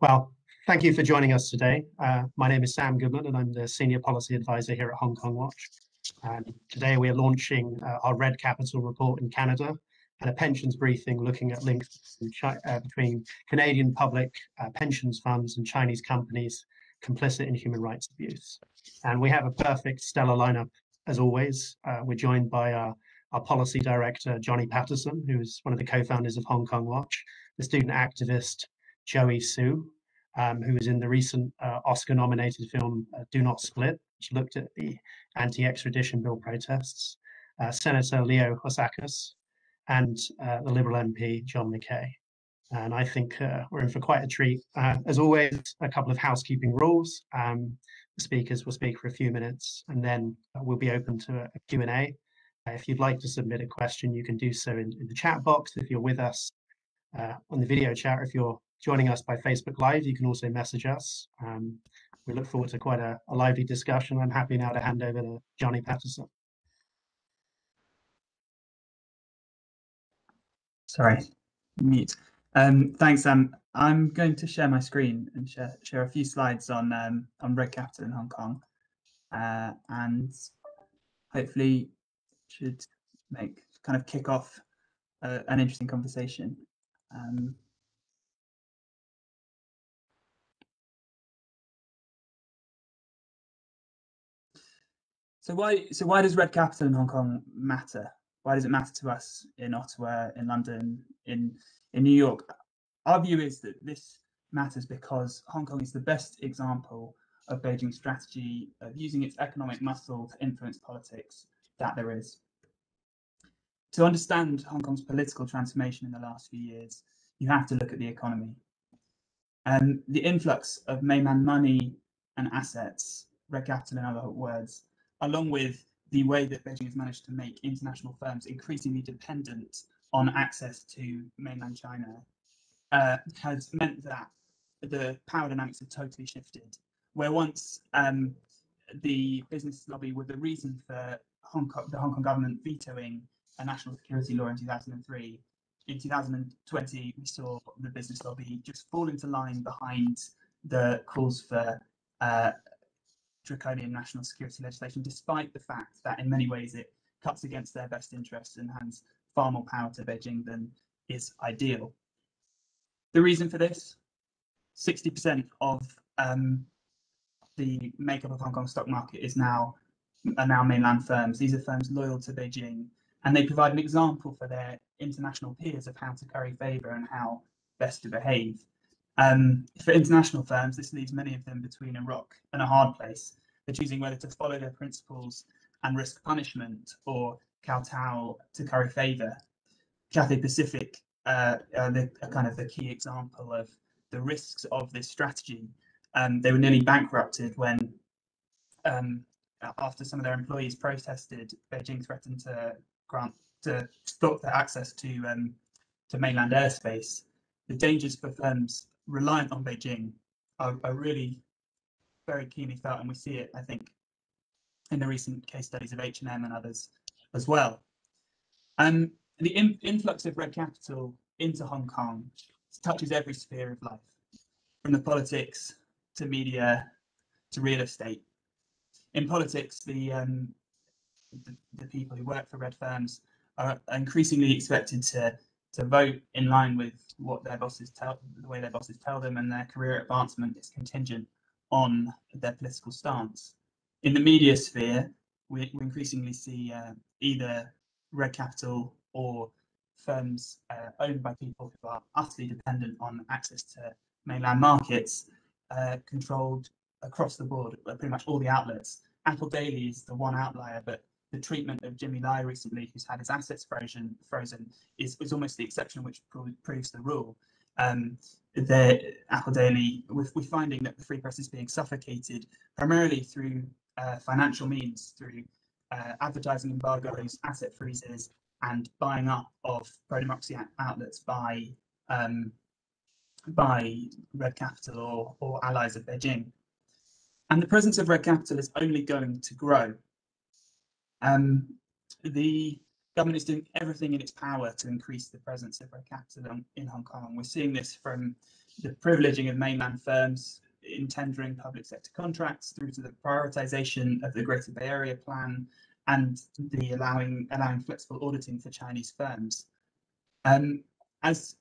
Well, thank you for joining us today. My name is Sam Goodman, and I'm the Senior Policy Advisor here at Hong Kong Watch. Today we are launching our Red Capital report in Canada and a pensions briefing looking at links between Canadian public pensions funds and Chinese companies complicit in human rights abuse. And we have a perfect stellar lineup as always. We're joined by our policy director, Johnny Patterson, who's one of the co-founders of Hong Kong Watch, the student activist, Joey Su, who was in the recent Oscar-nominated film Do Not Split, which looked at the anti-extradition bill protests, Senator Leo Housakis, and the Liberal MP, John Mckay. And I think we're in for quite a treat. As always, a couple of housekeeping rules. The speakers will speak for a few minutes, and then we'll be open to a Q&A. If you'd like to submit a question, you can do so in the chat box if you're with us on the video chat. If you're joining us by Facebook Live, you can also message us. We look forward to quite a lively discussion. I'm happy now to hand over to Johnny Patterson. Sorry, mute. Thanks, Sam. I'm going to share my screen and share a few slides on Red Capital in Hong Kong, and hopefully should kick off an interesting conversation. So why does Red Capital in Hong Kong matter? Why does it matter to us in Ottawa, in London, in New York? Our view is that this matters because Hong Kong is the best example of Beijing's strategy of using its economic muscle to influence politics that there is. To understand Hong Kong's political transformation in the last few years, you have to look at the economy. The influx of mainland money and assets, Red Capital in other words, along with the way that Beijing has managed to make international firms increasingly dependent on access to mainland China, has meant that the power dynamics have totally shifted. Where once the business lobby were the reason for the Hong Kong government vetoing a national security law in 2003, in 2020 we saw the business lobby just fall into line behind the calls for draconian national security legislation, despite the fact that in many ways it cuts against their best interests and hands far more power to Beijing than is ideal. The reason for this, 60% of the makeup of Hong Kong's stock market are now mainland firms. These are firms loyal to Beijing, and they provide an example for their international peers of how to curry favour and how best to behave. For international firms, this leaves many of them between a rock and a hard place. They're choosing whether to follow their principles and risk punishment or kowtow to curry favour. Cathay Pacific are the key example of the risks of this strategy. They were nearly bankrupted when, after some of their employees protested, Beijing threatened to stop their access to mainland airspace. The dangers for firms reliant on Beijing are really very keenly felt, and we see it, I think, in the recent case studies of H&M and others as well. The influx of Red Capital into Hong Kong touches every sphere of life, from the politics to media to real estate. In politics, the people who work for red firms are increasingly expected to vote in line with what their bosses the way their bosses tell them, and their career advancement is contingent on their political stance. In the media sphere, we increasingly see either Red Capital or firms owned by people who are utterly dependent on access to mainland markets, controlled across the board, pretty much all the outlets. Apple Daily is the one outlier, but the treatment of Jimmy Lai recently, who's had his assets frozen, is almost the exception, which proves the rule. Apple Daily, we're finding that the free press is being suffocated primarily through financial means, through advertising embargoes, asset freezes, and buying up of pro-democracy outlets by Red Capital or allies of Beijing. And the presence of Red Capital is only going to grow. The government is doing everything in its power to increase the presence of red capital in Hong Kong. We're seeing this from the privileging of mainland firms in tendering public sector contracts through to the prioritization of the Greater Bay Area plan and the allowing flexible auditing for Chinese firms. As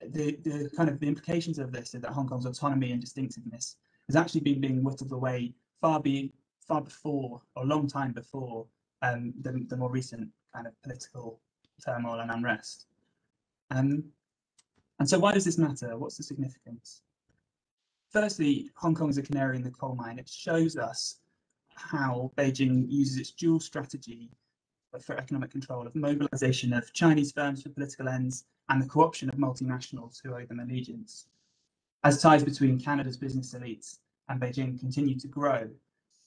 the kind of the implications of this are that Hong Kong's autonomy and distinctiveness has actually been being whittled away far before, or a long time before, the more recent kind of political turmoil and unrest. And so why does this matter? What's the significance? Firstly, Hong Kong is a canary in the coal mine. It shows us how Beijing uses its dual strategy for economic control of mobilization of Chinese firms for political ends and the co-option of multinationals who owe them allegiance. As ties between Canada's business elites and Beijing continue to grow,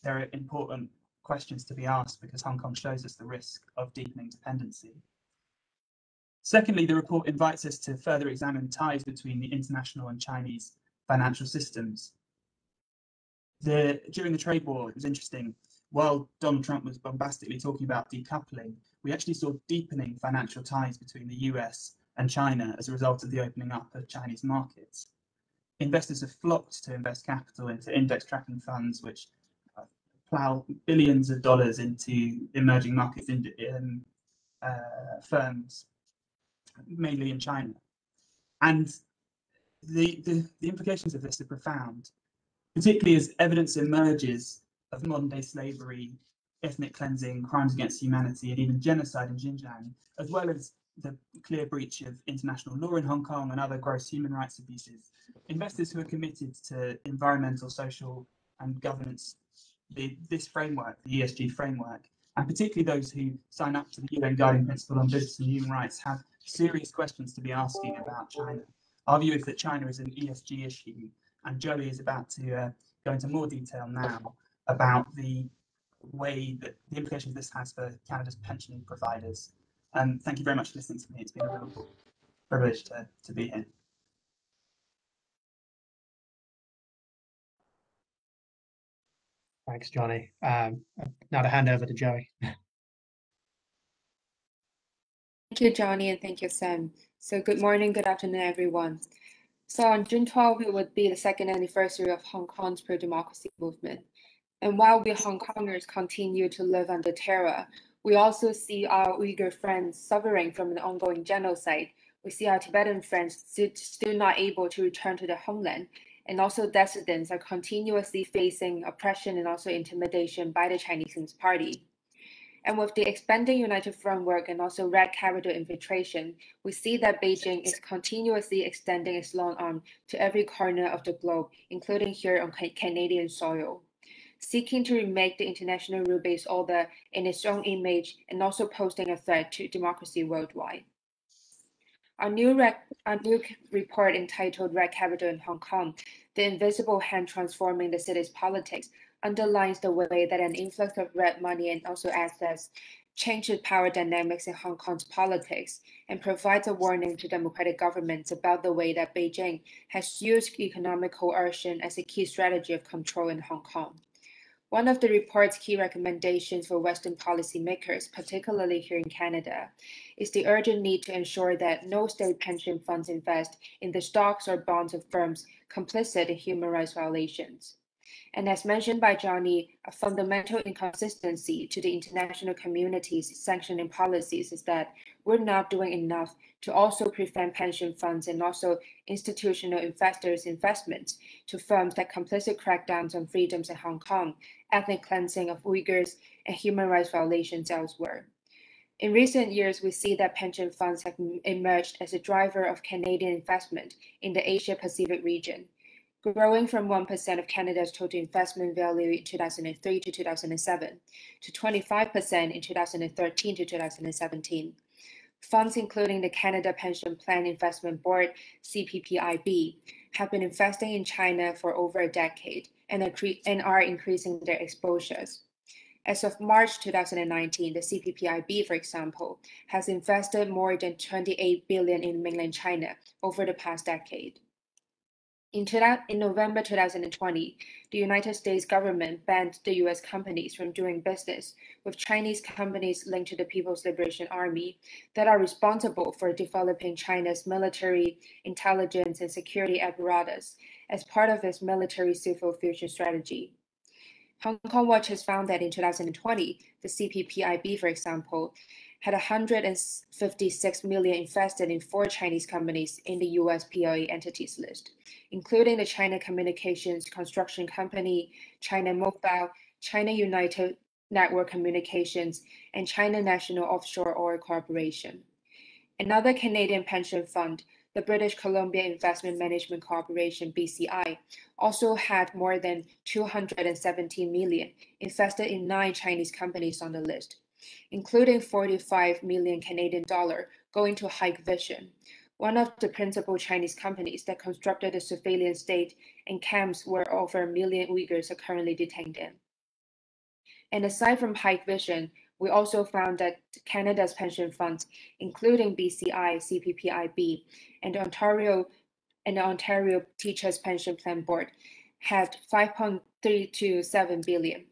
there are important questions to be asked because Hong Kong shows us the risk of deepening dependency. Secondly, the report invites us to further examine ties between the international and Chinese financial systems. During the trade war, it was interesting. While Donald Trump was bombastically talking about decoupling, we actually saw deepening financial ties between the US and China as a result of the opening up of Chinese markets. Investors have flocked to invest capital into index tracking funds, which plow billions of dollars into emerging markets firms, mainly in China. And the implications of this are profound, particularly as evidence emerges of modern-day slavery, ethnic cleansing, crimes against humanity, and even genocide in Xinjiang, as well as the clear breach of international law in Hong Kong and other gross human rights abuses. Investors who are committed to environmental, social, and governance, this framework, the ESG framework, and particularly those who sign up to the UN Guiding Principle on Business and Human Rights, have serious questions to be asking about China. Our view is that China is an ESG issue, and Joey is about to go into more detail now about the way that the implications this has for Canada's pension providers. Thank you very much for listening to me. It's been a real privilege to be here. Thanks, Johnny. Now to hand over to Joey. Thank you, Johnny, and thank you, Sam. So good morning, good afternoon, everyone. So on June 12th, it would be the second anniversary of Hong Kong's pro-democracy movement. And while we Hong Kongers continue to live under terror, we also see our Uyghur friends suffering from an ongoing genocide. We see our Tibetan friends still not able to return to their homeland. And also dissidents are continuously facing oppression and also intimidation by the Chinese Communist Party. And with the expanding United Front work and also red capital infiltration, we see that Beijing is continuously extending its long arm to every corner of the globe, including here on Canadian soil, seeking to remake the international rule-based order in its own image and also posing a threat to democracy worldwide. Our new report entitled Red Capital in Hong Kong, The Invisible Hand Transforming the City's Politics, underlines the way that an influx of red money and also assets changes power dynamics in Hong Kong's politics and provides a warning to democratic governments about the way that Beijing has used economic coercion as a key strategy of control in Hong Kong. One of the report's key recommendations for Western policymakers, particularly here in Canada, is the urgent need to ensure that no state pension funds invest in the stocks or bonds of firms complicit in human rights violations. And as mentioned by Johnny, a fundamental inconsistency to the international community's sanctioning policies is that we're not doing enough to also prevent pension funds and also institutional investors' investments to firms that complicit crackdowns on freedoms in Hong Kong, ethnic cleansing of Uyghurs, and human rights violations elsewhere. In recent years, we see that pension funds have emerged as a driver of Canadian investment in the Asia-Pacific region, growing from 1% of Canada's total investment value in 2003 to 2007 to 25% in 2013 to 2017. Funds including the Canada Pension Plan Investment Board, CPPIB, have been investing in China for over a decade and are increasing their exposures. As of March 2019, the CPPIB, for example, has invested more than $28 billion in mainland China over the past decade. In November 2020, the United States government banned the US companies from doing business with Chinese companies linked to the People's Liberation Army that are responsible for developing China's military, intelligence, and security apparatus as part of its military civil fusion strategy. Hong Kong Watch has found that in 2020, the CPPIB, for example, had 156 million invested in 4 Chinese companies in the US PLA entities list, including the China Communications Construction Company, China Mobile, China United Network Communications, and China National Offshore Oil Corporation. Another Canadian pension fund, the British Columbia Investment Management Corporation, BCI, also had more than 217 million invested in 9 Chinese companies on the list, including 45 million Canadian dollar going to Hikvision, one of the principal Chinese companies that constructed the surveillance state and camps where over 1 million Uyghurs are currently detained in. And aside from Hikvision, we also found that Canada's pension funds, including BCI, CPPIB, and the Ontario Teachers Pension Plan Board, had 5.327 billion,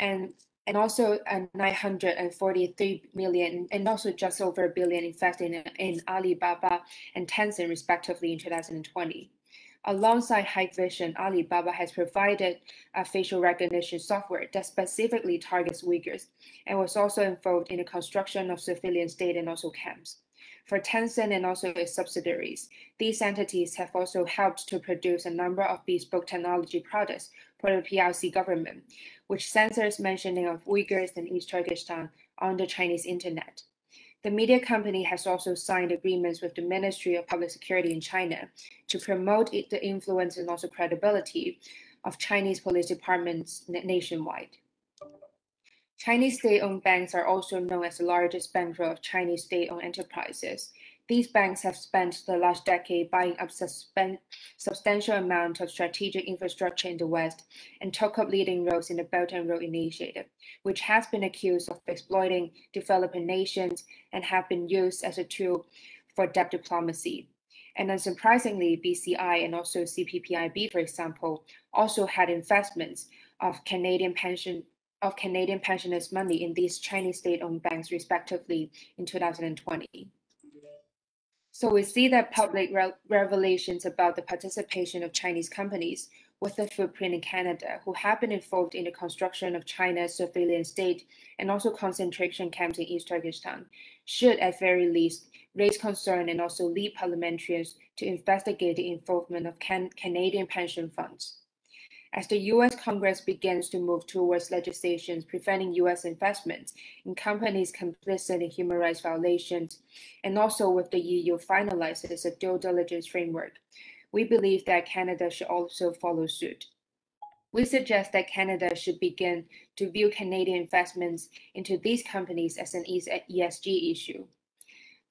and also 943 million, and also just over a billion invested in Alibaba and Tencent, respectively, in 2020. Alongside Hikvision, Alibaba has provided a facial recognition software that specifically targets Uyghurs and was also involved in the construction of civilian state and also camps. For Tencent and also its subsidiaries, these entities have also helped to produce a number of bespoke technology products for the PRC government, which censors mentioning of Uyghurs and East Turkestan on the Chinese internet. The media company has also signed agreements with the Ministry of Public Security in China to promote the influence and also credibility of Chinese police departments nationwide. Chinese state-owned banks are also known as the largest bankroll of Chinese state-owned enterprises. These banks have spent the last decade buying up substantial amount of strategic infrastructure in the West and took up leading roles in the Belt and Road Initiative, which has been accused of exploiting developing nations and have been used as a tool for debt diplomacy. And unsurprisingly, BCI and also CPPIB, for example, also had investments of Canadian pensioners' money in these Chinese state-owned banks, respectively, in 2020. So we see that public revelations about the participation of Chinese companies with a footprint in Canada who have been involved in the construction of China's surveillance state and also concentration camps in East Turkestan should, at very least, raise concern and also lead parliamentarians to investigate the involvement of Canadian pension funds. As the US Congress begins to move towards legislation preventing US investments in companies complicit in human rights violations, and also with the EU finalizes a due diligence framework, we believe that Canada should also follow suit. We suggest that Canada should begin to view Canadian investments into these companies as an ESG issue.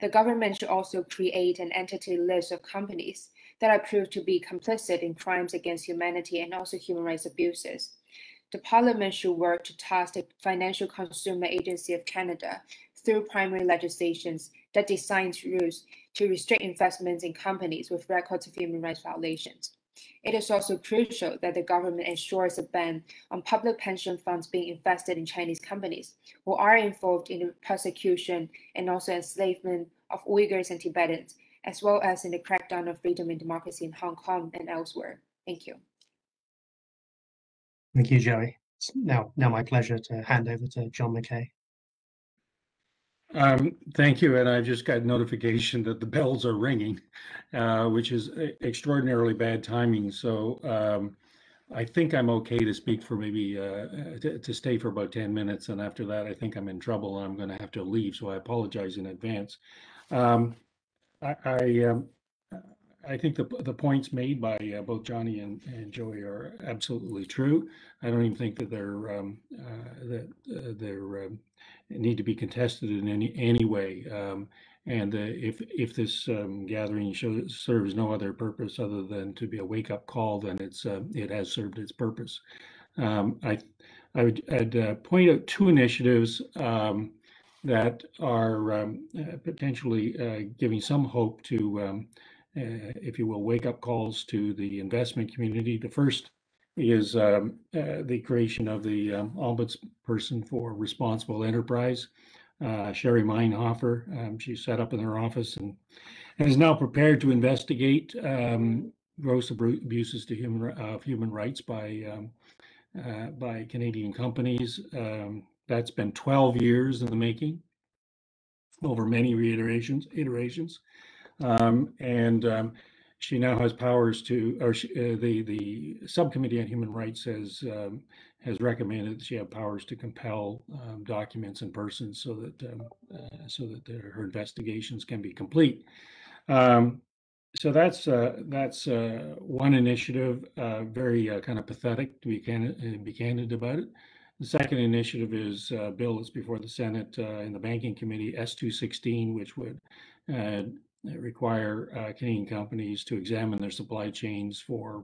The government should also create an entity list of companies that are proved to be complicit in crimes against humanity and also human rights abuses. The Parliament should work to task the Financial Consumer Agency of Canada through primary legislations that designs rules to restrict investments in companies with records of human rights violations. It is also crucial that the government ensures a ban on public pension funds being invested in Chinese companies who are involved in the persecution and also enslavement of Uyghurs and Tibetans, as well as in the crackdown of freedom and democracy in Hong Kong and elsewhere. Thank you. Thank you, Joey. It's now my pleasure to hand over to John Mckay. Thank you, and I've just got notification that the bells are ringing, which is extraordinarily bad timing. So I think I'm okay to speak for maybe to stay for about 10 minutes, and after that, I think I'm in trouble and I'm going to have to leave. So I apologize in advance. I think the points made by both Johnny and Joey are absolutely true. I don't even think that they're need to be contested in any way. And if this gathering serves no other purpose other than to be a wake-up call, then it has served its purpose. I'd point out 2 initiatives that are potentially giving some hope to if you will, wake-up calls to the investment community. The first is the creation of the Ombudsperson for Responsible Enterprise, Sherry Meinhofer. She's set up in her office and is now prepared to investigate gross abuses to human rights by Canadian companies. That's been 12 years in the making, over many iterations. She now has powers to, or the Subcommittee on Human Rights has recommended that she have powers to compel documents and persons so that her investigations can be complete. So that's one initiative, very kind of pathetic, to be candid about it. The second initiative is a bill that's before the Senate in the Banking Committee, S216, which would require Canadian companies to examine their supply chains for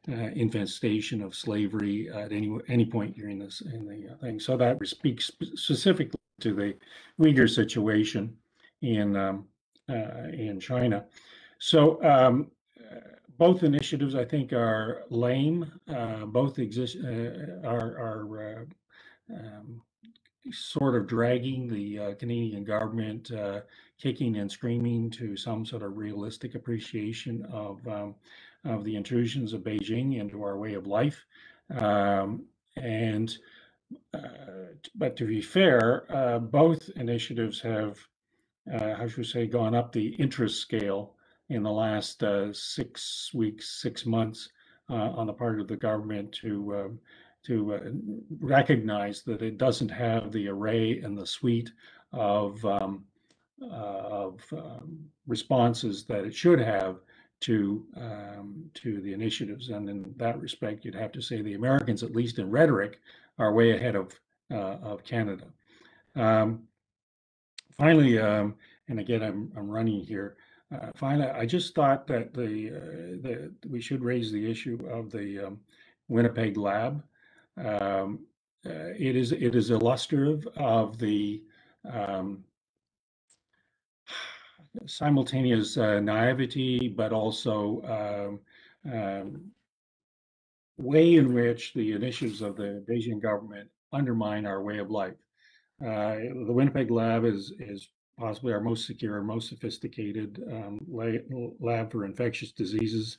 infestation of slavery at any point during this in the thing. So that speaks specifically to the Uyghur situation in China. So both initiatives, I think, are lame. Both are sort of dragging the Canadian government kicking and screaming to some sort of realistic appreciation of the intrusions of Beijing into our way of life. But to be fair, both initiatives have, how should we say, gone up the interest scale in the last 6 weeks, 6 months on the part of the government to recognize that it doesn't have the array and the suite of responses that it should have to the initiatives. And in that respect, you'd have to say the Americans, at least in rhetoric, are way ahead of Canada. Finally, and again, I'm running here. Finally, I just thought that we should raise the issue of the Winnipeg Lab. It is illustrative of the simultaneous naivety, but also way in which the initiatives of the Beijing government undermine our way of life. The Winnipeg Lab is possibly our most secure, most sophisticated lab for infectious diseases.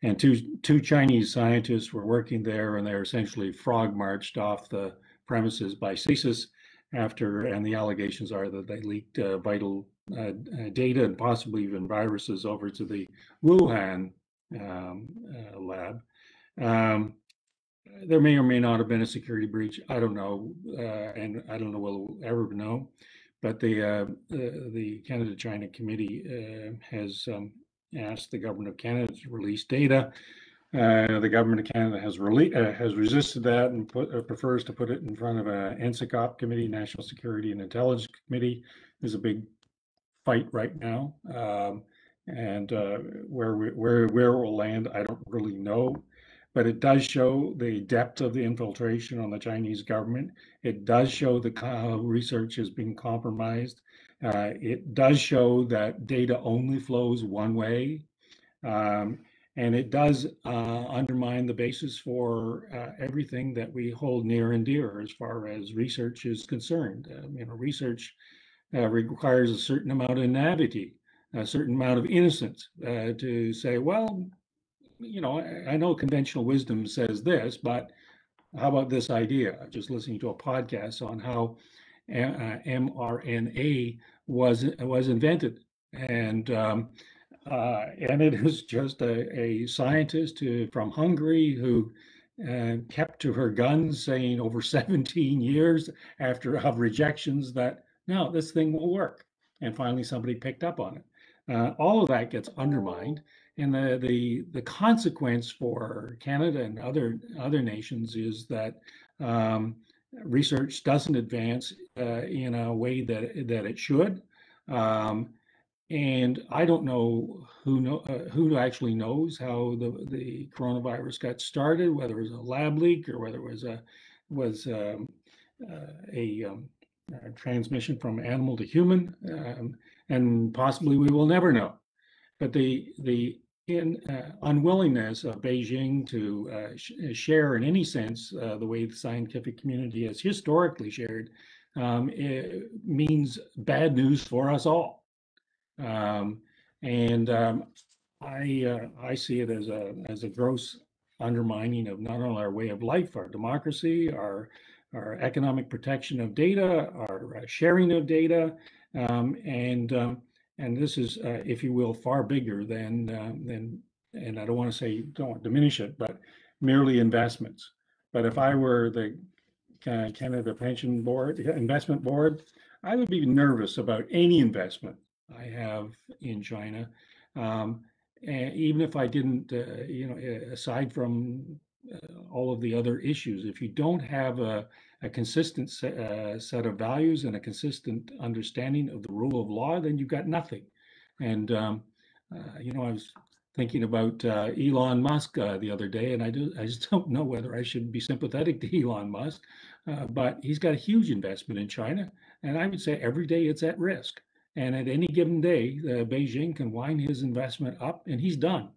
And two Chinese scientists were working there, and they're essentially frog marched off the premises by CSIS and the allegations are that they leaked vital data and possibly even viruses over to the Wuhan lab. There may or may not have been a security breach. I don't know, and I don't know whether we'll ever know. But the Canada-China Committee has asked the government of Canada to release data. The government of Canada has resisted that and prefers to put it in front of a NSICOP committee, National Security and Intelligence Committee. There's a big fight right now, and where it will land, I don't really know. But it does show the depth of the infiltration on the Chinese government. It does show how research is being compromised. It does show that data only flows one way. And it does undermine the basis for everything that we hold near and dear as far as research is concerned. Research requires a certain amount of naivety, a certain amount of innocence to say, well, I know conventional wisdom says this, but how about this idea? Just listening to a podcast on how mRNA was invented, and it is just a scientist from Hungary who kept to her guns, saying over 17 years of rejections that no, this thing will work, and finally somebody picked up on it. All of that gets undermined. And the consequence for Canada and other nations is that research doesn't advance in a way that it should. And I don't know who actually knows how the coronavirus got started, whether it was a lab leak or whether it was a transmission from animal to human, and possibly we will never know. but the unwillingness of Beijing to share in any sense the way the scientific community has historically shared means bad news for us all. I see it as a gross undermining of not only our way of life, our democracy, our economic protection of data, our sharing of data, and this is, if you will, far bigger than and I don't want to say don't diminish it, but merely investments. But if I were the Canada Pension Board, Investment Board, I would be nervous about any investment I have in China. And even if I didn't, aside from all of the other issues, if you don't have a consistent set of values and a consistent understanding of the rule of law, then you've got nothing. And, I was thinking about Elon Musk the other day, and I just don't know whether I should be sympathetic to Elon Musk, but he's got a huge investment in China, and I would say every day it's at risk. And at any given day, Beijing can wind his investment up, and he's done,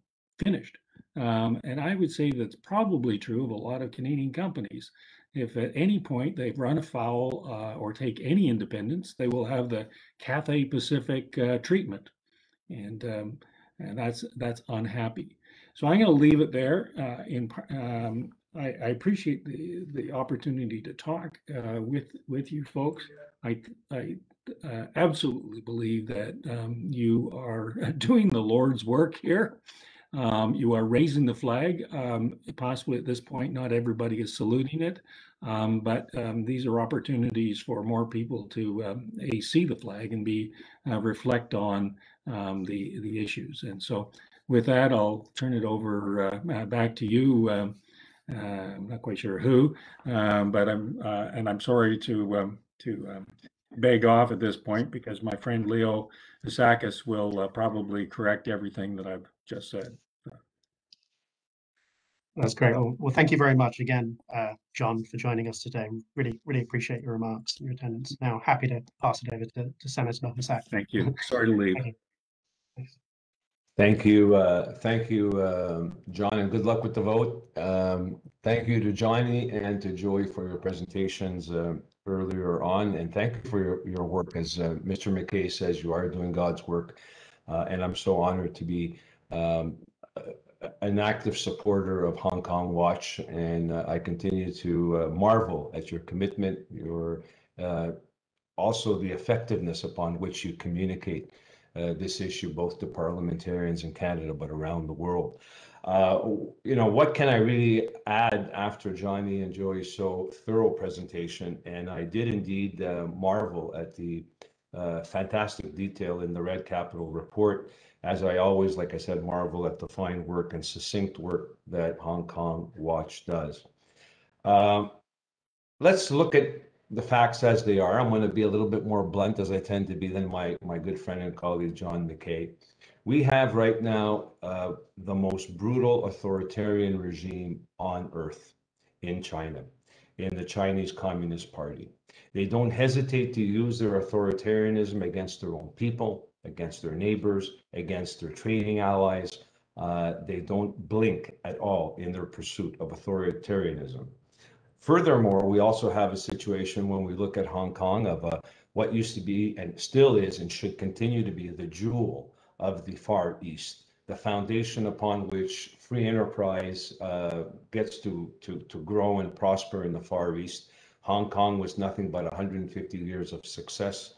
finished. And I would say that's probably true of a lot of Canadian companies. If at any point they run afoul or take any independence, they will have the Cathay Pacific treatment, and that's unhappy. So I'm going to leave it there. I appreciate the opportunity to talk with you folks. I absolutely believe that you are doing the Lord's work here. You are raising the flag. Possibly at this point, not everybody is saluting it, but these are opportunities for more people to see the flag and reflect on the issues. And so, with that, I'll turn it over back to you. I'm not quite sure who, but I'm sorry to beg off at this point because my friend Leo Isakis will probably correct everything that I've just said. That's great. Well, thank you very much again, John, for joining us today. Really, really appreciate your remarks and your attendance. Now, happy to pass it over to Senator Isakis. Thank you. Sorry to leave. Thank you, John, and good luck with the vote. Thank you to Johnny and to Joy for your presentations earlier on, and thank you for your work. As Mr. Mckay says, you are doing God's work, and I'm so honored to be an active supporter of Hong Kong Watch, and I continue to marvel at your commitment, your also the effectiveness upon which you communicate this issue, both to parliamentarians in Canada, but around the world. What can I really add after Johnny and Joy's so thorough presentation? And I did indeed marvel at the fantastic detail in the Red Capital report. As I always, like I said, marvel at the fine work and succinct work that Hong Kong Watch does. Let's look at the facts as they are. I'm going to be a little bit more blunt, as I tend to be, than my good friend and colleague, John Mckay. We have right now the most brutal authoritarian regime on earth in China, in the Chinese Communist Party. They don't hesitate to use their authoritarianism against their own people, against their neighbors, against their trading allies. They don't blink at all in their pursuit of authoritarianism. Furthermore, we also have a situation when we look at Hong Kong of what used to be and still is and should continue to be the jewel of the Far East, the foundation upon which free enterprise gets to grow and prosper in the Far East. Hong Kong was nothing but 150 years of success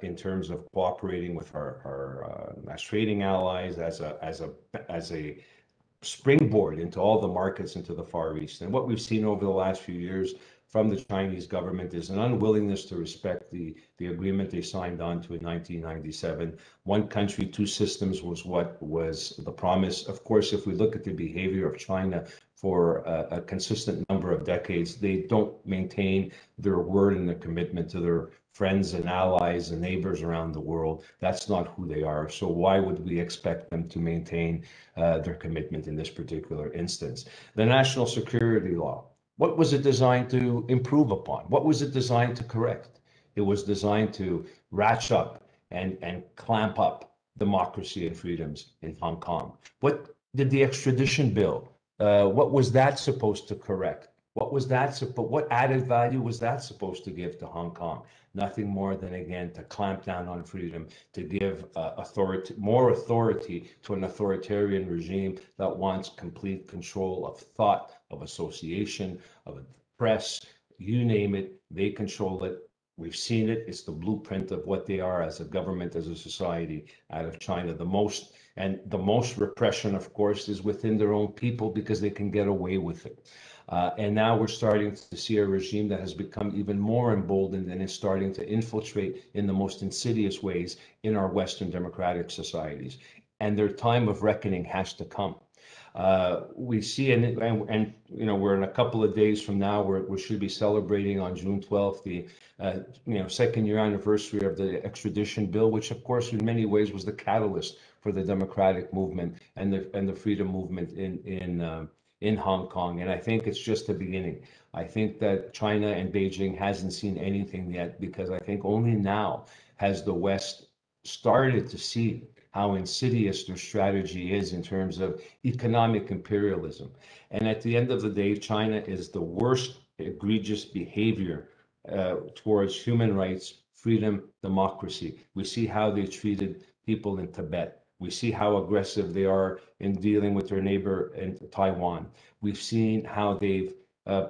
in terms of cooperating with our trading allies as a springboard into all the markets into the Far East. And what we've seen over the last few years from the Chinese government is an unwillingness to respect the agreement they signed on to in 1997. One country, two systems was what was the promise. Of course, if we look at the behavior of China for a consistent number of decades, they don't maintain their word and their commitment to their friends and allies and neighbors around the world. That's not who they are. So why would we expect them to maintain their commitment in this particular instance? The national security law, what was it designed to improve upon? What was it designed to correct? It was designed to ratchet up and clamp up democracy and freedoms in Hong Kong. What did the extradition bill, what was that supposed to correct? What added value was that supposed to give to Hong Kong? Nothing more than, again, to clamp down on freedom, to give more authority to an authoritarian regime that wants complete control of thought, of association, of the press, you name it, they control it. We've seen it. It's the blueprint of what they are as a government, as a society out of China. The most repression, of course, is within their own people because they can get away with it. And now we're starting to see a regime that has become even more emboldened and is starting to infiltrate in the most insidious ways in our Western democratic societies. And their time of reckoning has to come. We see, and you know, we're in a couple of days from now, we should be celebrating on June 12th the second year anniversary of the extradition bill, which of course in many ways was the catalyst for the democratic movement and the freedom movement in Hong Kong. And I think it's just the beginning. I think that China and Beijing hasn't seen anything yet, because I think only now has the West started to see how insidious their strategy is in terms of economic imperialism. And at the end of the day, China is the worst egregious behavior towards human rights, freedom, democracy. We see how they treated people in Tibet. We see how aggressive they are in dealing with their neighbor in Taiwan. We've seen how they've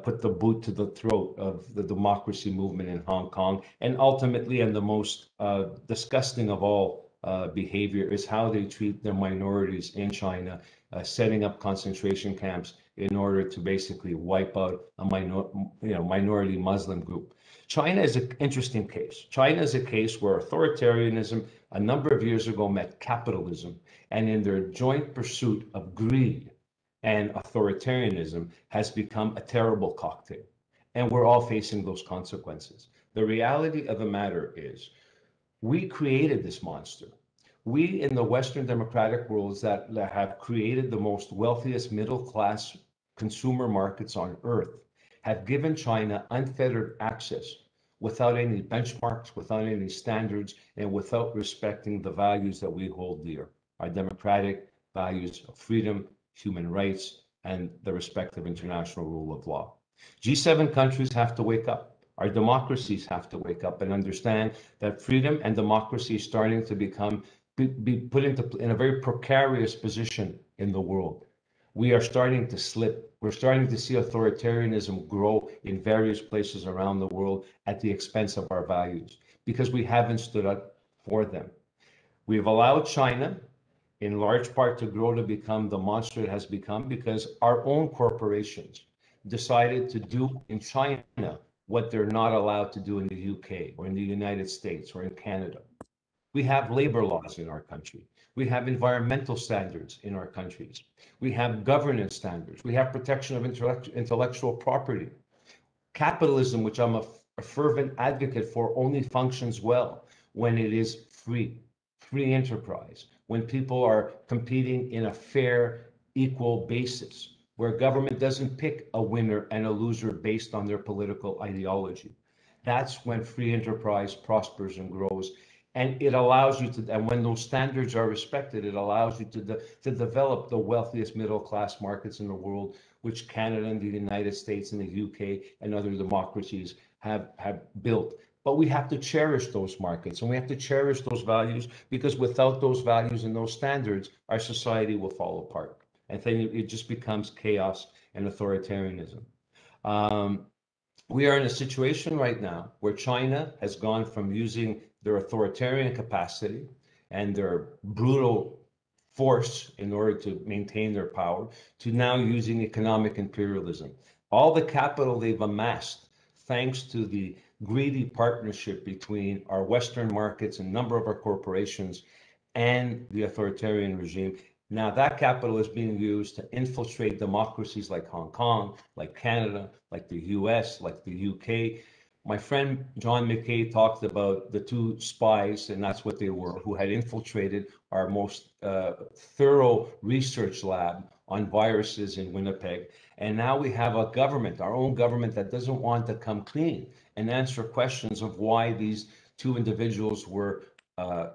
put the boot to the throat of the democracy movement in Hong Kong. And ultimately, and the most disgusting of all behavior, is how they treat their minorities in China, setting up concentration camps in order to basically wipe out a minority Muslim group. China is an interesting case. China is a case where authoritarianism a number of years ago met capitalism, and in their joint pursuit of greed and authoritarianism has become a terrible cocktail. And we're all facing those consequences. The reality of the matter is, we created this monster. We in the Western democratic worlds that have created the most wealthiest middle class consumer markets on earth have given China unfettered access without any benchmarks, without any standards, and without respecting the values that we hold dear, our democratic values of freedom, human rights, and the respect of international rule of law. G7 countries have to wake up. Our democracies have to wake up and understand that freedom and democracy is starting to be put in a very precarious position in the world. We are starting to slip. We're starting to see authoritarianism grow in various places around the world at the expense of our values, because we haven't stood up for them. We've allowed China, in large part, to grow to become the monster it has become because our own corporations decided to do in China what they're not allowed to do in the UK or in the United States or in Canada. We have labor laws in our country. We have environmental standards in our countries. We have governance standards. We have protection of intellectual property. Capitalism, which I'm a fervent advocate for, only functions well when it is free enterprise, when people are competing in a fair, equal basis, where government doesn't pick a winner and a loser based on their political ideology. That's when free enterprise prospers and grows. And it allows you to, and when those standards are respected, it allows you to develop the wealthiest middle class markets in the world, which Canada and the United States and the UK and other democracies have built. But we have to cherish those markets, and we have to cherish those values, because without those values and those standards, our society will fall apart. And then it just becomes chaos and authoritarianism. We are in a situation right now where China has gone from using their authoritarian capacity and their brutal force in order to maintain their power to now using economic imperialism. All the capital they've amassed, thanks to the greedy partnership between our Western markets and a number of our corporations and the authoritarian regime, now that capital is being used to infiltrate democracies like Hong Kong, like Canada, like the US, like the UK. My friend John Mckay talked about the two spies, and that's what they were, who had infiltrated our most thorough research lab on viruses in Winnipeg. And now we have a government, our own government, that doesn't want to come clean and answer questions of why these two individuals were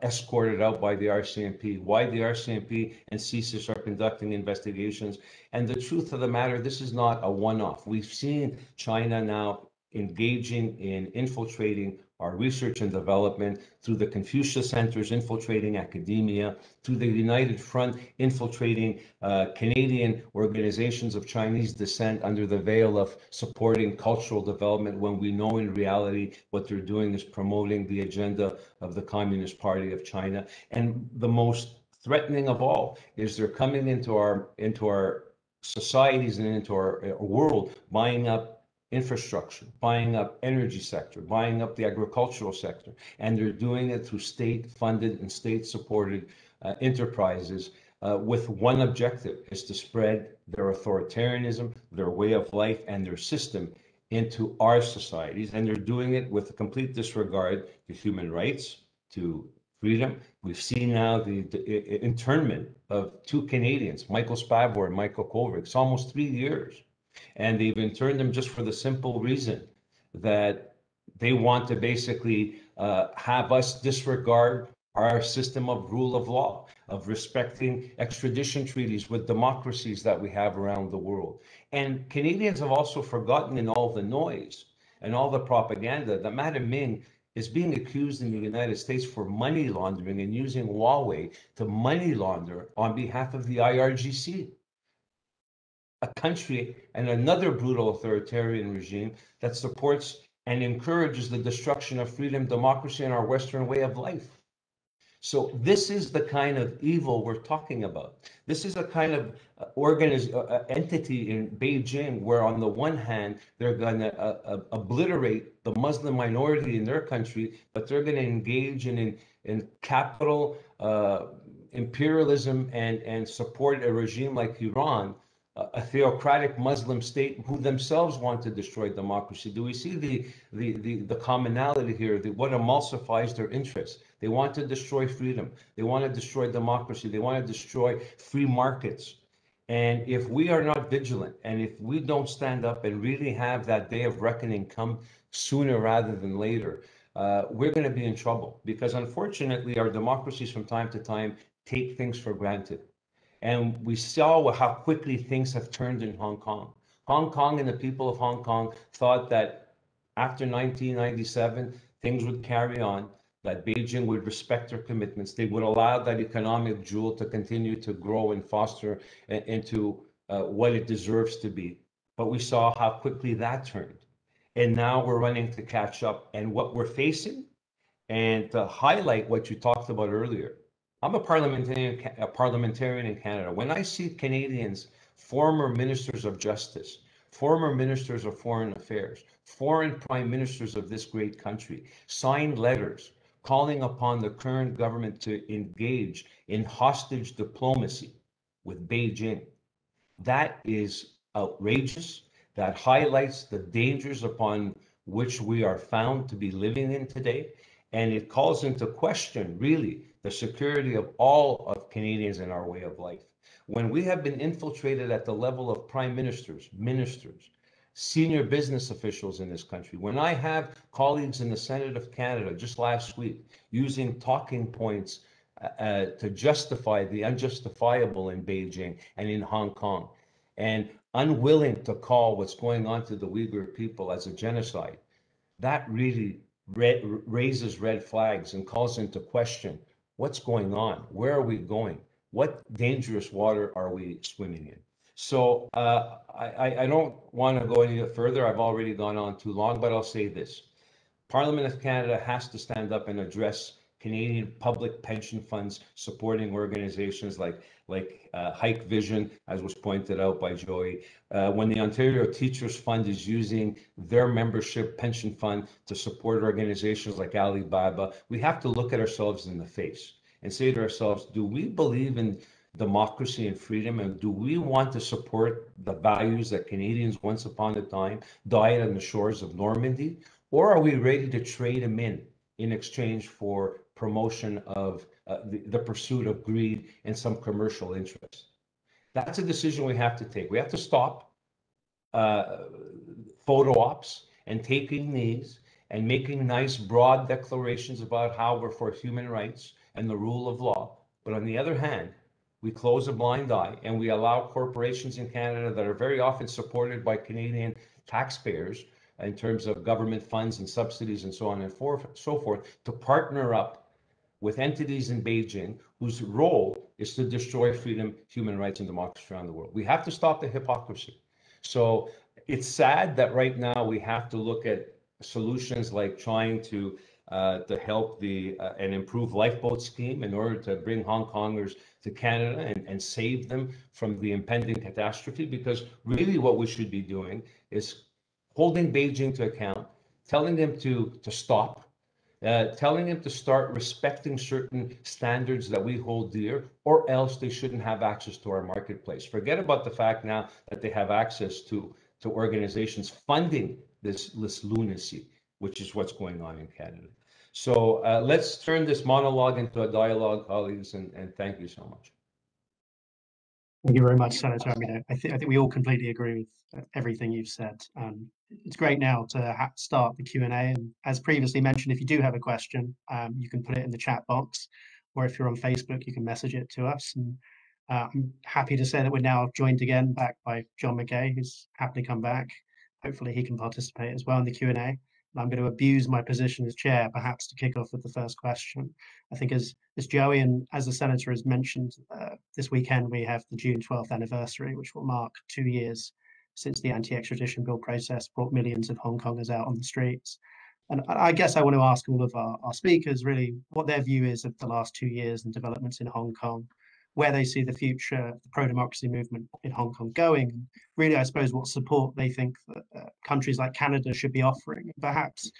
escorted out by the RCMP, why the RCMP and CSIS are conducting investigations. And the truth of the matter, this is not a one-off. We've seen China now engaging in infiltrating our research and development through the Confucius Centers, infiltrating academia, through the United Front, infiltrating Canadian organizations of Chinese descent under the veil of supporting cultural development, when we know in reality what they're doing is promoting the agenda of the Communist Party of China. And the most threatening of all is they're coming into our societies and into our world, buying up infrastructure, buying up energy sector, buying up the agricultural sector, and they're doing it through state-funded and state-supported enterprises with one objective, is to spread their authoritarianism, their way of life, and their system into our societies. And they're doing it with a complete disregard to human rights, to freedom. We've seen now the internment of 2 Canadians, Michael Spavor and Michael Kovac. It's almost 3 years. And they've interned them just for the simple reason that they want to basically have us disregard our system of rule of law, of respecting extradition treaties with democracies that we have around the world. And Canadians have also forgotten, in all the noise and all the propaganda, that Madam Ming is being accused in the United States for money laundering and using Huawei to money launder on behalf of the IRGC. A country and another brutal authoritarian regime that supports and encourages the destruction of freedom, democracy, and our Western way of life. So this is the kind of evil we're talking about. This is a kind of entity in Beijing where, on the one hand, they're going to obliterate the Muslim minority in their country, but they're going to engage in capital imperialism and support a regime like Iran, a theocratic Muslim state who themselves want to destroy democracy. Do we see the commonality here? What emulsifies their interests? They want to destroy freedom. They want to destroy democracy. They want to destroy free markets. And if we are not vigilant, and if we don't stand up and really have that day of reckoning come sooner rather than later, we're going to be in trouble, because unfortunately our democracies from time to time take things for granted. And we saw how quickly things have turned in Hong Kong. Hong Kong and the people of Hong Kong thought that after 1997, things would carry on, that Beijing would respect their commitments. They would allow that economic jewel to continue to grow and foster into what it deserves to be. But we saw how quickly that turned. And now we're running to catch up. And what we're facing, and to highlight what you talked about earlier, I'm a parliamentarian in Canada. When I see Canadians, former ministers of justice, former ministers of foreign affairs, foreign prime ministers of this great country, sign letters calling upon the current government to engage in hostage diplomacy with Beijing, that is outrageous. That highlights the dangers upon which we are found to be living in today. And it calls into question, really, the security of all of Canadians in our way of life. When we have been infiltrated at the level of prime ministers, senior business officials in this country, when I have colleagues in the Senate of Canada just last week using talking points to justify the unjustifiable in Beijing and in Hong Kong, and unwilling to call what's going on to the Uyghur people as a genocide, that really raises red flags and calls into question what's going on, where are we going, what dangerous water are we swimming in. So I don't want to go any further. I've already gone on too long, but I'll say this. Parliament of Canada has to stand up and address Canadian public pension funds supporting organizations like Hike Vision, as was pointed out by Joey. When the Ontario Teachers Fund is using their membership pension fund to support organizations like Alibaba, we have to look at ourselves in the face and say to ourselves, do we believe in democracy and freedom, and do we want to support the values that Canadians once upon a time died on the shores of Normandy? Or are we ready to trade them in exchange for promotion of the pursuit of greed and some commercial interest? That's a decision we have to take. We have to stop photo ops and taking these and making nice broad declarations about how we're for human rights and the rule of law. But on the other hand, we close a blind eye and we allow corporations in Canada that are very often supported by Canadian taxpayers in terms of government funds and subsidies and so on and so forth to partner up with entities in Beijing whose role is to destroy freedom, human rights, and democracy around the world. We have to stop the hypocrisy. So it's sad that right now we have to look at solutions like trying to help and improve lifeboat scheme in order to bring Hong Kongers to Canada and save them from the impending catastrophe, because really what we should be doing is holding Beijing to account, telling them to stop, telling them to start respecting certain standards that we hold dear, or else they shouldn't have access to our marketplace. Forget about the fact now that they have access to organizations funding this lunacy, which is what's going on in Canada. So let's turn this monologue into a dialogue, colleagues, and thank you so much. Thank you very much, Senator. I think we all completely agree with everything you've said. It's great now to start the Q&A. And as previously mentioned, if you do have a question, you can put it in the chat box, or if you're on Facebook, you can message it to us. And I'm happy to say that we're now joined again back by John Mckay, who's happily come back. Hopefully he can participate as well in the Q&A. I'm going to abuse my position as chair, perhaps, to kick off with the first question. I think as Joey and as the Senator has mentioned, this weekend we have the June 12th anniversary, which will mark 2 years since the anti-extradition bill process brought millions of Hong Kongers out on the streets. And I guess I want to ask all of our speakers really what their view is of the last 2 years and developments in Hong Kong, where they see the future of the pro-democracy movement in Hong Kong going. And really, I suppose, what support they think that countries like Canada should be offering. Perhaps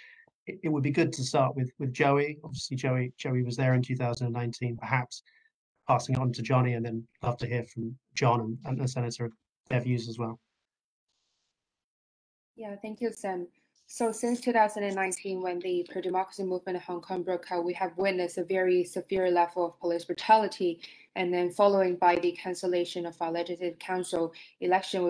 it would be good to start with Joey. Obviously, Joey was there in 2019, perhaps passing it on to Johnny, and then love to hear from John and the Senator their views as well. Yeah, thank you, Sam. So since 2019, when the pro-democracy movement in Hong Kong broke out, we have witnessed a very severe level of police brutality. And then following by the cancellation of our Legislative Council election,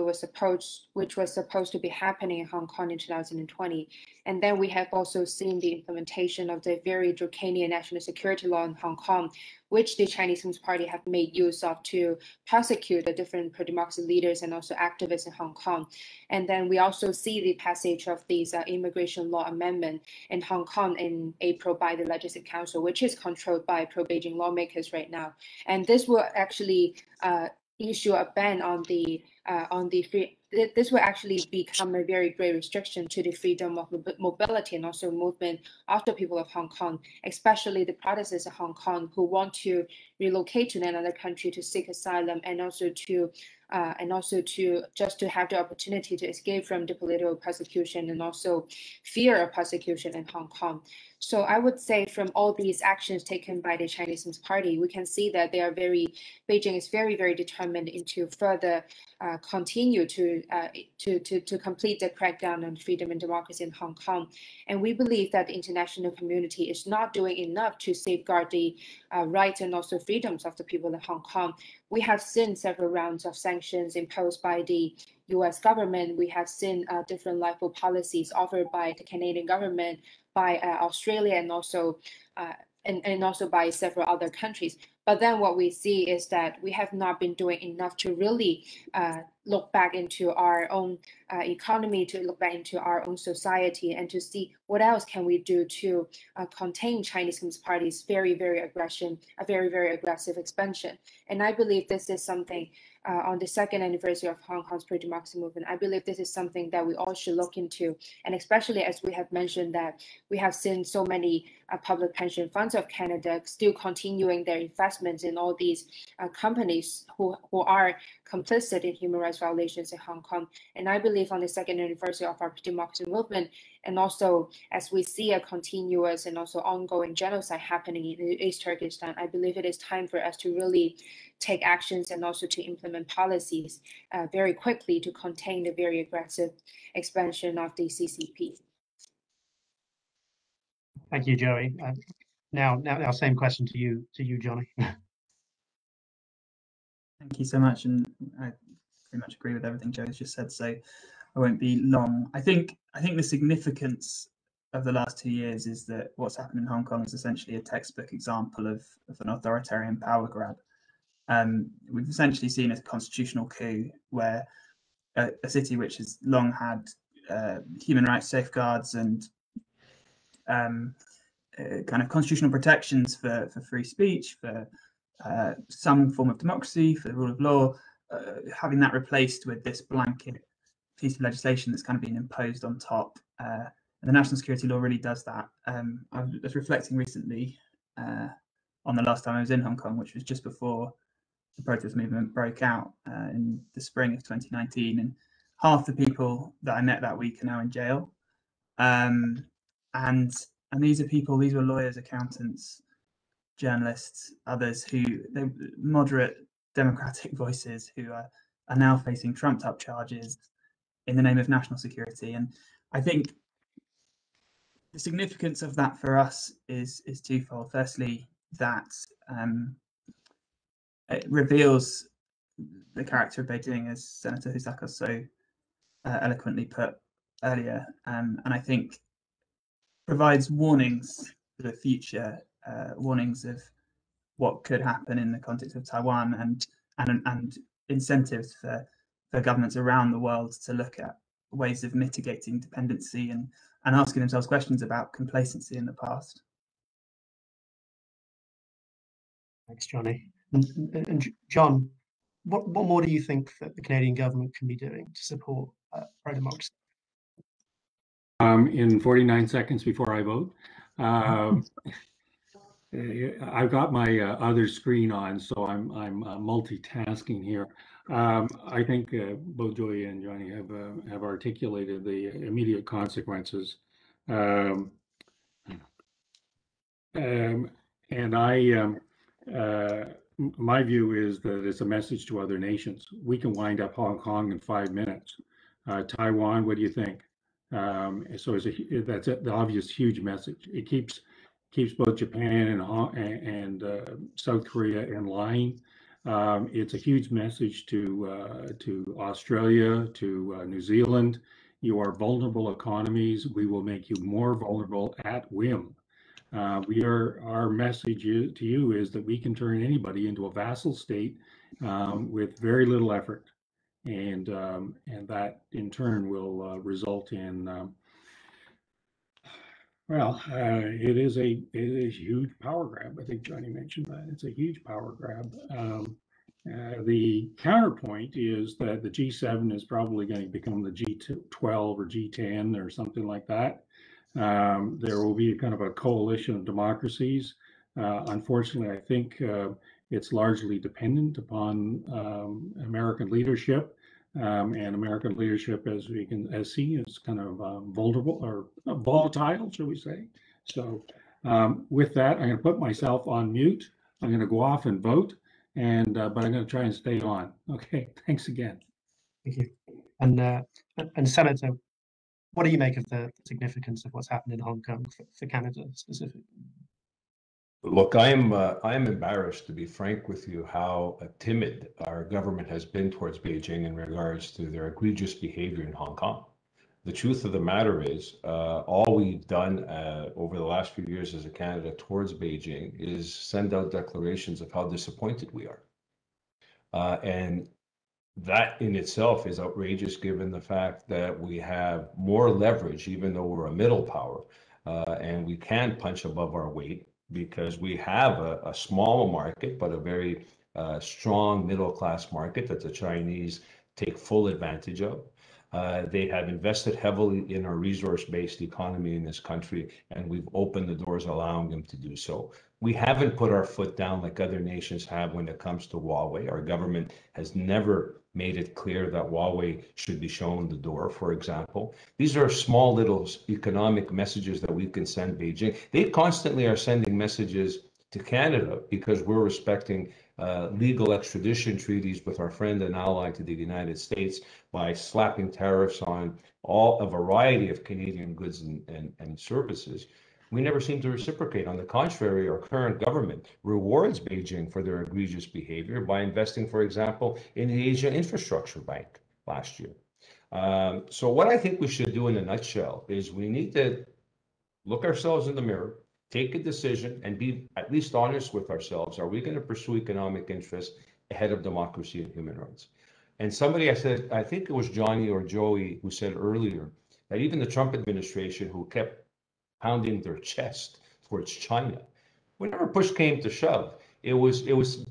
which was supposed to be happening in Hong Kong in 2020. And then we have also seen the implementation of the very draconian national security law in Hong Kong, which the Chinese Communist Party have made use of to prosecute the different pro-democracy leaders and also activists in Hong Kong. And then we also see the passage of these immigration law amendment in Hong Kong in April by the Legislative Council, which is controlled by pro-Beijing lawmakers right now. And this will actually issue a ban on the free. This will actually become a very great restriction to the freedom of mobility and also movement of the people of Hong Kong, especially the Protestants of Hong Kong who want to relocate to another country to seek asylum and also to just to have the opportunity to escape from the political persecution and also fear of persecution in Hong Kong. So I would say from all these actions taken by the Chinese Communist Party, we can see that Beijing is very, very determined into further continue to complete the crackdown on freedom and democracy in Hong Kong. And we believe that the international community is not doing enough to safeguard the rights and also freedoms of the people in Hong Kong. We have seen several rounds of sanctions imposed by the US government. We have seen different lifeboat policies offered by the Canadian government, by Australia, and also by several other countries. But then what we see is that we have not been doing enough to really look back into our own economy, to look back into our own society, and to see what else can we do to contain Chinese Communist Party's very, very aggressive expansion. And I believe this is something on the second anniversary of Hong Kong's pro-democracy movement. I believe this is something that we all should look into, and especially as we have mentioned that we have seen so many public pension funds of Canada still continuing their investments in all these companies who are complicit in human rights violations in Hong Kong. And I believe on the second anniversary of our democracy movement, and also as we see a continuous and also ongoing genocide happening in East Turkestan, I believe it is time for us to really take actions and also to implement policies very quickly to contain the very aggressive expansion of the CCP. Thank you, Joey. Now, same question to you, Johnny. Thank you so much, and I pretty much agree with everything Joe's just said, so I won't be long. I think the significance of the last 2 years is that what's happened in Hong Kong is essentially a textbook example of an authoritarian power grab. We've essentially seen a constitutional coup where a city which has long had human rights safeguards and kind of constitutional protections for free speech, for some form of democracy, for the rule of law, having that replaced with this blanket piece of legislation that's kind of been imposed on top. And the national security law really does that. I was reflecting recently on the last time I was in Hong Kong, which was just before the protest movement broke out in the spring of 2019. And half the people that I met that week are now in jail. And these are people, these were lawyers, accountants, journalists, others they're moderate democratic voices who are now facing trumped up charges in the name of national security. And I think the significance of that for us is twofold. Firstly, that it reveals the character of Beijing, as Senator Housekeeping so eloquently put earlier, and I think provides warnings for the future, warnings of what could happen in the context of Taiwan, and incentives for governments around the world to look at ways of mitigating dependency and asking themselves questions about complacency in the past. Thanks, Johnny. And John, what more do you think that the Canadian government can be doing to support pro-democracy? In 49 seconds before I vote, I've got my other screen on, so I'm multitasking here. I think both Joey and Johnny have articulated the immediate consequences, and my view is that it's a message to other nations. We can wind up Hong Kong in 5 minutes. Taiwan, what do you think? So that's the obvious huge message. It keeps both Japan and South Korea in line. It's a huge message to Australia, to New Zealand. You are vulnerable economies. We will make you more vulnerable at whim. Our message to you is that we can turn anybody into a vassal state with very little effort, and that in turn will result in it is a huge power grab. I think Johnny mentioned that it's a huge power grab. The counterpoint is that the G7 is probably going to become the G12 or G10 or something like that. There will be kind of a coalition of democracies. Unfortunately, I think it's largely dependent upon American leadership, and American leadership, as we can see, is kind of vulnerable or volatile, shall we say? So, with that, I'm going to put myself on mute. I'm going to go off and vote, but I'm going to try and stay on. Okay, thanks again. Thank you. And Senator, what do you make of the significance of what's happened in Hong Kong for Canada specifically? Look, I am embarrassed, to be frank with you, how timid our government has been towards Beijing in regards to their egregious behavior in Hong Kong. The truth of the matter is, all we've done over the last few years as a Canada towards Beijing is send out declarations of how disappointed we are. And that in itself is outrageous, given the fact that we have more leverage, even though we're a middle power, and we can punch above our weight, because we have a small market, but a very strong middle-class market that the Chinese take full advantage of. They have invested heavily in our resource-based economy in this country, and we've opened the doors allowing them to do so. We haven't put our foot down like other nations have when it comes to Huawei. Our government has never made it clear that Huawei should be shown the door, for example. These are small little economic messages that we can send Beijing. They constantly are sending messages to Canada because we're respecting legal extradition treaties with our friend and ally to the United States by slapping tariffs on a variety of Canadian goods and services. We never seem to reciprocate. On the contrary, our current government rewards Beijing for their egregious behavior by investing, for example, in the Asia Infrastructure Bank last year. So what I think we should do in a nutshell is we need to look ourselves in the mirror, take a decision, and be at least honest with ourselves. Are we going to pursue economic interests ahead of democracy and human rights? And somebody, I said, I think it was Johnny or Joey who said earlier that even the Trump administration, who kept pounding their chest towards China, whenever push came to shove, it was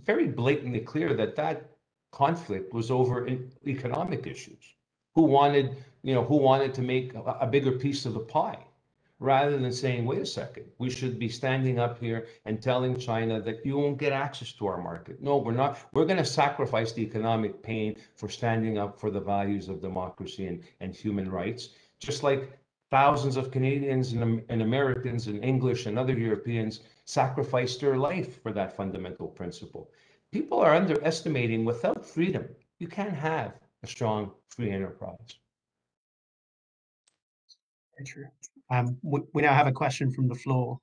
very blatantly clear that that conflict was over economic issues. Who wanted to make a bigger piece of the pie, rather than saying, wait a second, we should be standing up here and telling China that you won't get access to our market. No, we're not. We're going to sacrifice the economic pain for standing up for the values of democracy and human rights, just like thousands of Canadians and Americans and English and other Europeans sacrificed their life for that fundamental principle. People are underestimating, without freedom, you can't have a strong free enterprise. Very true. We now have a question from the floor,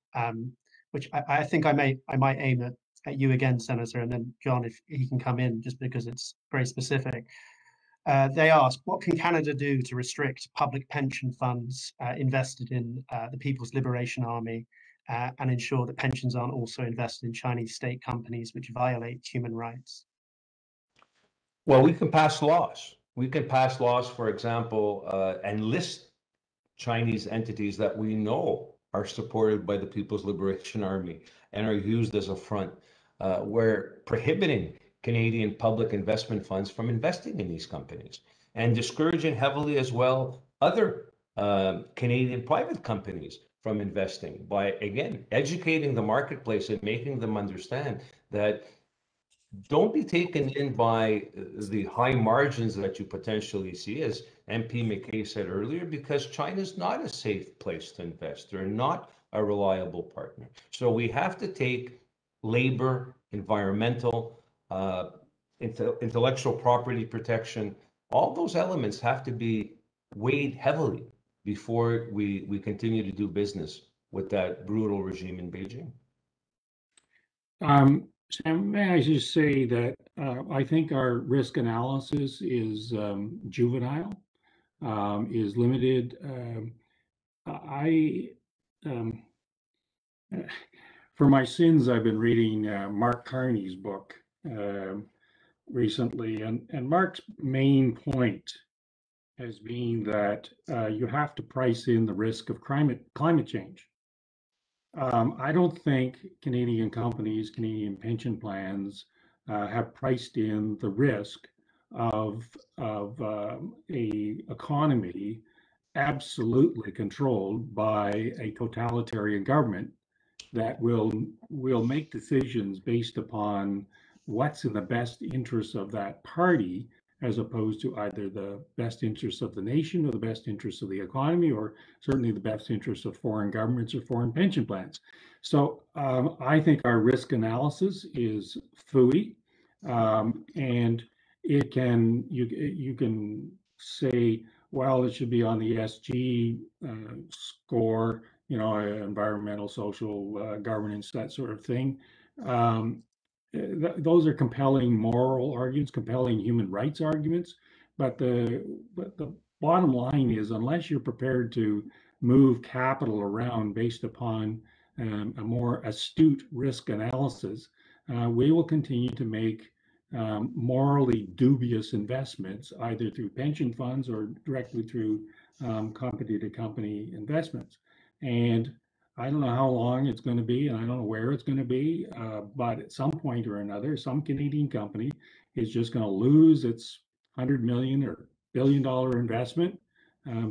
which I think I might aim at you again, Senator, and then John, if he can come in, just because it's very specific. They ask, what can Canada do to restrict public pension funds invested in the People's Liberation Army and ensure that pensions aren't also invested in Chinese state companies which violate human rights? Well, we can pass laws. We can pass laws, for example, and list Chinese entities that we know are supported by the People's Liberation Army and are used as a front. We're prohibiting Canadian public investment funds from investing in these companies, and discouraging heavily as well other Canadian private companies from investing by, again, educating the marketplace and making them understand that don't be taken in by the high margins that you potentially see, as MP Mckay said earlier, because China's not a safe place to invest. They're not a reliable partner. So we have to take labor, environmental, intellectual property protection, all those elements have to be weighed heavily before we continue to do business with that brutal regime in Beijing. Sam, may I just say that I think our risk analysis is juvenile, is limited. For my sins, I've been reading Mark Carney's book recently, and Mark's main point has been that you have to price in the risk of climate change. I don't think Canadian companies, Canadian pension plans have priced in the risk of a economy absolutely controlled by a totalitarian government that will make decisions based upon what's in the best interest of that party, as opposed to either the best interests of the nation or the best interests of the economy, or certainly the best interests of foreign governments or foreign pension plans. So I think our risk analysis is phooey, and it can you can say, well, it should be on the SG score, environmental, social, governance, that sort of thing. Those are compelling moral arguments, compelling human rights arguments, but the bottom line is, unless you're prepared to move capital around based upon a more astute risk analysis, we will continue to make morally dubious investments, either through pension funds or directly through company-to-company investments. And I don't know how long it's going to be, and I don't know where it's going to be, but at some point or another, some Canadian company is just going to lose its $100 million or billion-dollar investment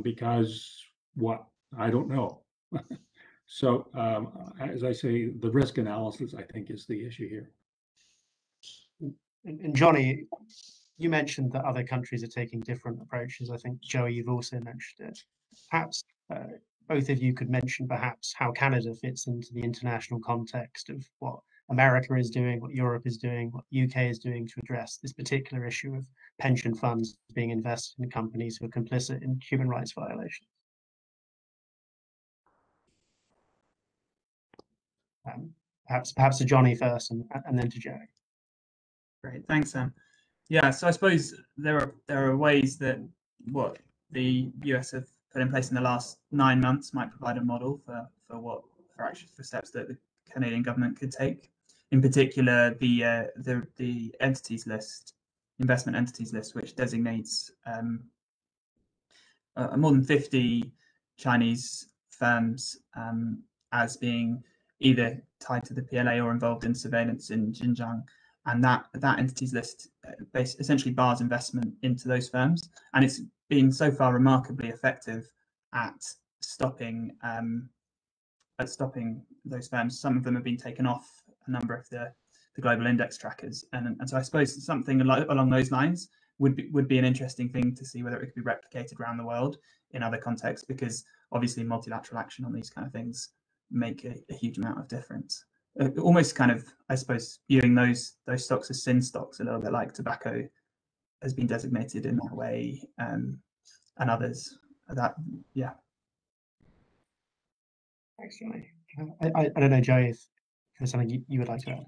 because what? I don't know. So, as I say, the risk analysis, I think, is the issue here. And Johnny, you mentioned that other countries are taking different approaches. I think, Joey, you've also mentioned it. Perhaps both of you could mention perhaps how Canada fits into the international context of what America is doing, what Europe is doing, what UK is doing to address this particular issue of pension funds being invested in companies who are complicit in human rights violations. Perhaps to Johnny first, and then to Joey. Great, thanks, Sam. Yeah, so I suppose there are ways that what the US have put in place in the last 9 months might provide a model for steps that the Canadian government could take. In particular, the entities list, investment entities list, which designates more than 50 Chinese firms as being either tied to the PLA or involved in surveillance in Xinjiang. And that entities list essentially bars investment into those firms. And it's been so far remarkably effective at stopping those firms. Some of them have been taken off a number of the global index trackers. And so I suppose something along those lines would be an interesting thing to see whether it could be replicated around the world in other contexts, because obviously multilateral action on these kind of things make a huge amount of difference. Almost kind of, I suppose, viewing those stocks as sin stocks, a little bit like tobacco has been designated in that way, and others. That, yeah. Thanks, Johnny. I don't know, Joey, if there's something you would like to add.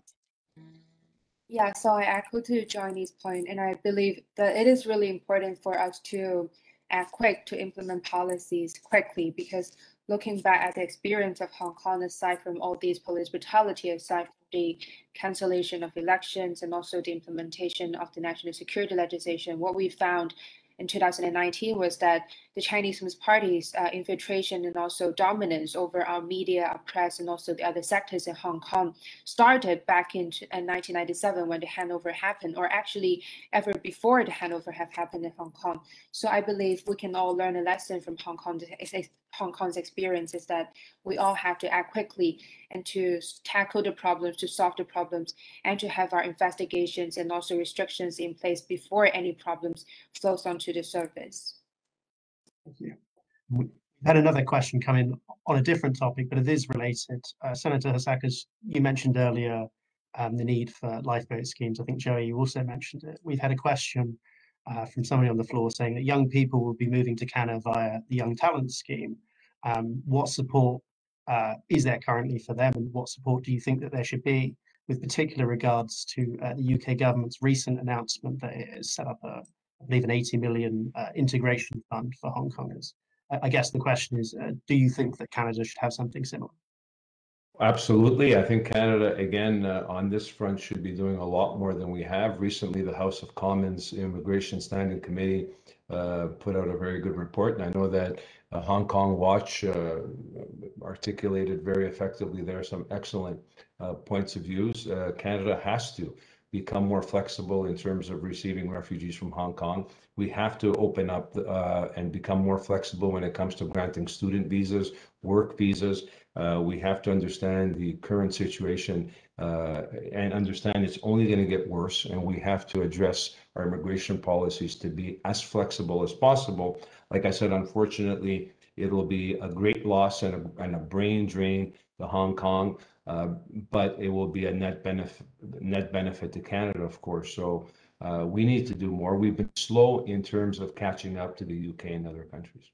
Yeah, so I echo to Johnny's point, and I believe that it is really important for us to act quick to implement policies quickly, because looking back at the experience of Hong Kong, aside from all these police brutality, aside from the cancellation of elections and also the implementation of the national security legislation, what we found in 2019 was that the Chinese Communist Party's infiltration and also dominance over our media, our press, and also the other sectors in Hong Kong started back in 1997 when the handover happened, or actually ever before the handover have happened in Hong Kong. So I believe we can all learn a lesson from Hong Kong's experiences, that we all have to act quickly and to tackle the problems, to solve the problems, and to have our investigations and also restrictions in place before any problems flows onto the surface. Thank you. We've had another question come in on a different topic, but it is related. Senator Hasakas, you mentioned earlier the need for lifeboat schemes. I think, Joey, you also mentioned it. We've had a question from somebody on the floor saying that young people will be moving to Canada via the Young Talent Scheme. What support is there currently for them, and what support do you think that there should be, with particular regards to the UK government's recent announcement that it has set up I believe an 80 million integration fund for Hong Kongers? I guess the question is, do you think that Canada should have something similar? Absolutely. I think Canada, again, on this front, should be doing a lot more than we have. Recently, the House of Commons Immigration Standing Committee put out a very good report. And I know that Hong Kong Watch articulated very effectively there some excellent points of views. Canada has to become more flexible in terms of receiving refugees from Hong Kong. We have to open up and become more flexible when it comes to granting student visas, work visas. We have to understand the current situation and understand it's only going to get worse, and we have to address our immigration policies to be as flexible as possible. Like I said, unfortunately, it'll be a great loss and a brain drain to Hong Kong, but it will be a net benefit to Canada, of course. So we need to do more. We've been slow in terms of catching up to the UK and other countries.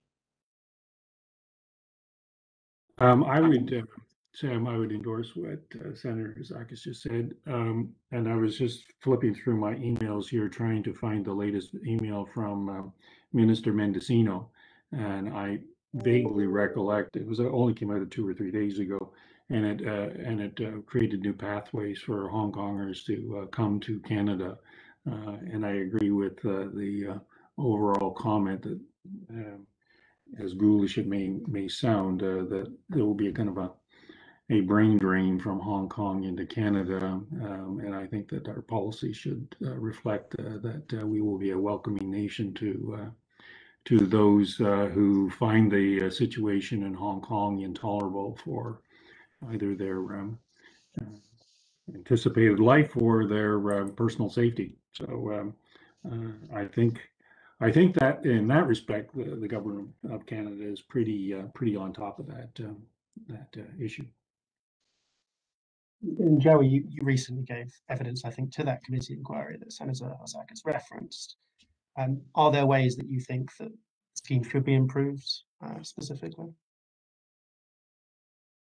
I would, Sam, I would endorse what Senator Hasakas just said. And I was just flipping through my emails here, trying to find the latest email from Minister Mendocino. And I vaguely recollect, it was only came out 2 or 3 days ago, and it created new pathways for Hong Kongers to come to Canada. And I agree with the overall comment that as ghoulish it may sound, that there will be a kind of a brain drain from Hong Kong into Canada, and I think that our policy should reflect that we will be a welcoming nation to those who find the situation in Hong Kong intolerable for either their anticipated life or their personal safety. So I think that in that respect, the government of Canada is pretty on top of that issue. And Joey, you recently gave evidence, I think, to that committee inquiry that Senator Hasakas referenced. Are there ways that you think that the scheme should be improved specifically?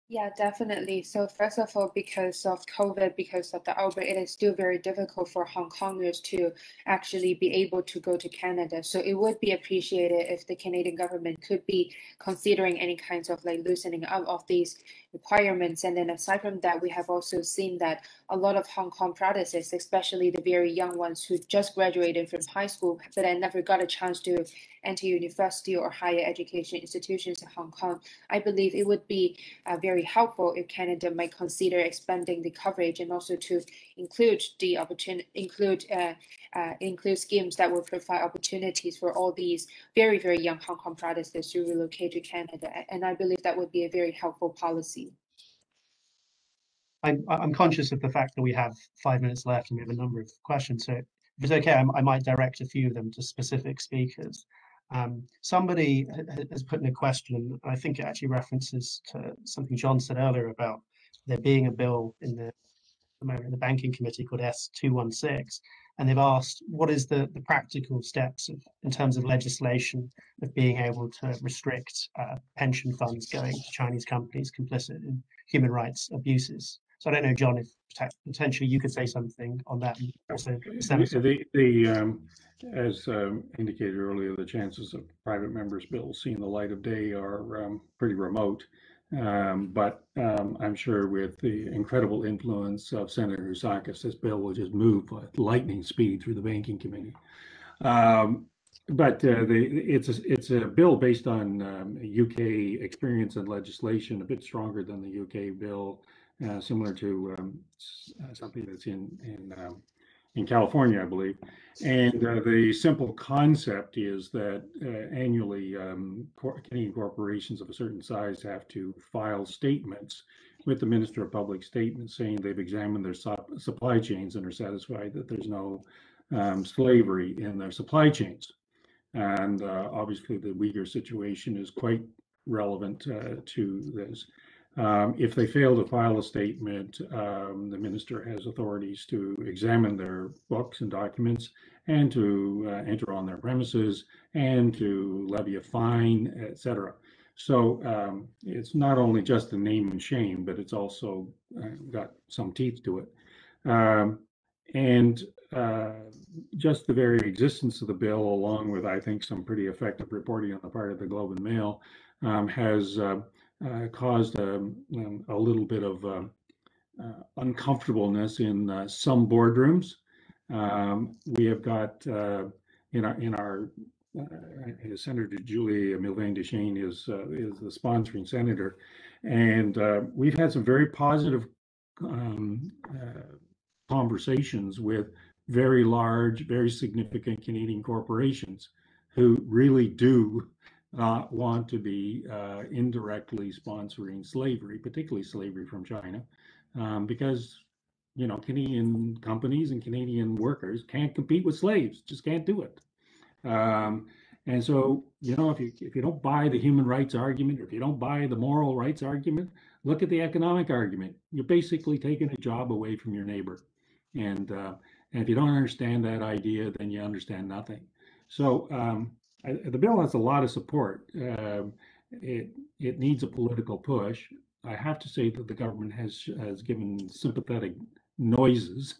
Yeah, definitely. So first of all, because of COVID, because of the outbreak, it is still very difficult for Hong Kongers to actually be able to go to Canada. So it would be appreciated if the Canadian government could be considering any kinds of like loosening up of these requirements. And then aside from that, we have also seen that a lot of Hong Kong practices, especially the very young ones who just graduated from high school, but then never got a chance to enter university or higher education institutions in Hong Kong, I believe it would be very helpful if Canada might consider expanding the coverage and also to include the opportunity, include schemes that will provide opportunities for all these very, very young Hong Kong practices to relocate to Canada. And I believe that would be a very helpful policy. I'm conscious of the fact that we have 5 minutes left and we have a number of questions. So if it's okay, I might direct a few of them to specific speakers. Somebody has put in a question, and I think it actually references to something John said earlier about there being a bill in the banking committee called S216, and they've asked what is the practical steps in terms of legislation of being able to restrict pension funds going to Chinese companies complicit in human rights abuses. So I don't know, John, if potentially you could say something on that. And also, as indicated earlier, the chances of private members' bills seeing the light of day are pretty remote. But I'm sure with the incredible influence of Senator Housekeeping, this bill will just move at lightning speed through the banking committee. But it's a bill based on UK experience and legislation, a bit stronger than the UK bill, similar to something that's in California, I believe. And the simple concept is that annually Canadian corporations of a certain size have to file statements with the Minister of Public Statements saying they've examined their supply chains and are satisfied that there's no slavery in their supply chains. And obviously the Uyghur situation is quite relevant to this. If they fail to file a statement, the minister has authorities to examine their books and documents and to enter on their premises and to levy a fine, etc. So it's not only just a name and shame, but it's also got some teeth to it. And just the very existence of the bill, along with, I think, some pretty effective reporting on the part of the Globe and Mail, has caused a little bit of uncomfortableness in some boardrooms. We have got in our Senator Julie Milvain-Deschênes is the sponsoring senator, and we've had some very positive conversations with very large, very significant Canadian corporations who really do want to be indirectly sponsoring slavery, particularly slavery from China, because Canadian companies and Canadian workers can't compete with slaves, just can't do it. And so, if you don't buy the human rights argument, or if you don't buy the moral rights argument, look at the economic argument. You're basically taking a job away from your neighbor. And if you don't understand that idea, then you understand nothing. So the bill has a lot of support. It needs a political push. I have to say that the government has given sympathetic noises,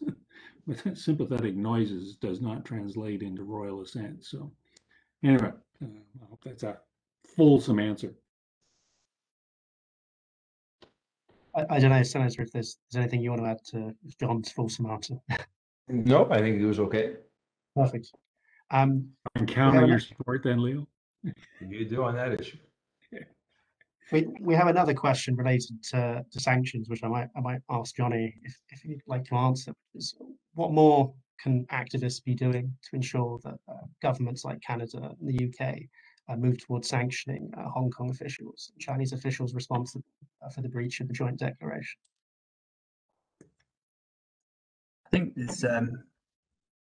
but sympathetic noises does not translate into royal assent. So anyway, I hope that's a fulsome answer. I don't know, Senator, if there's anything you want to add to John's fulsome answer. No, I think it was okay. Perfect. I'm counting on your support then, Leo. You do on that issue. We have another question related to sanctions, which I might ask Johnny if you'd like to answer. What more can activists be doing to ensure that governments like Canada and the UK move towards sanctioning Hong Kong officials, Chinese officials responsible for the breach of the joint declaration? I think it's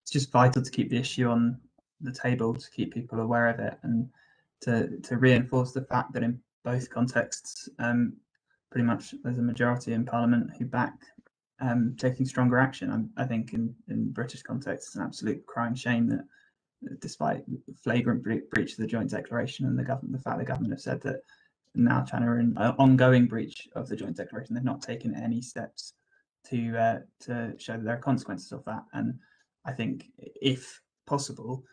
just vital to keep the issue on the table, to keep people aware of it, and to reinforce the fact that in both contexts, pretty much there's a majority in Parliament who back taking stronger action. I think in British context, it's an absolute crying shame that despite flagrant breach of the joint declaration and the fact the government have said that now China are in an ongoing breach of the joint declaration. They've not taken any steps to show that there are consequences of that. And I think, if possible,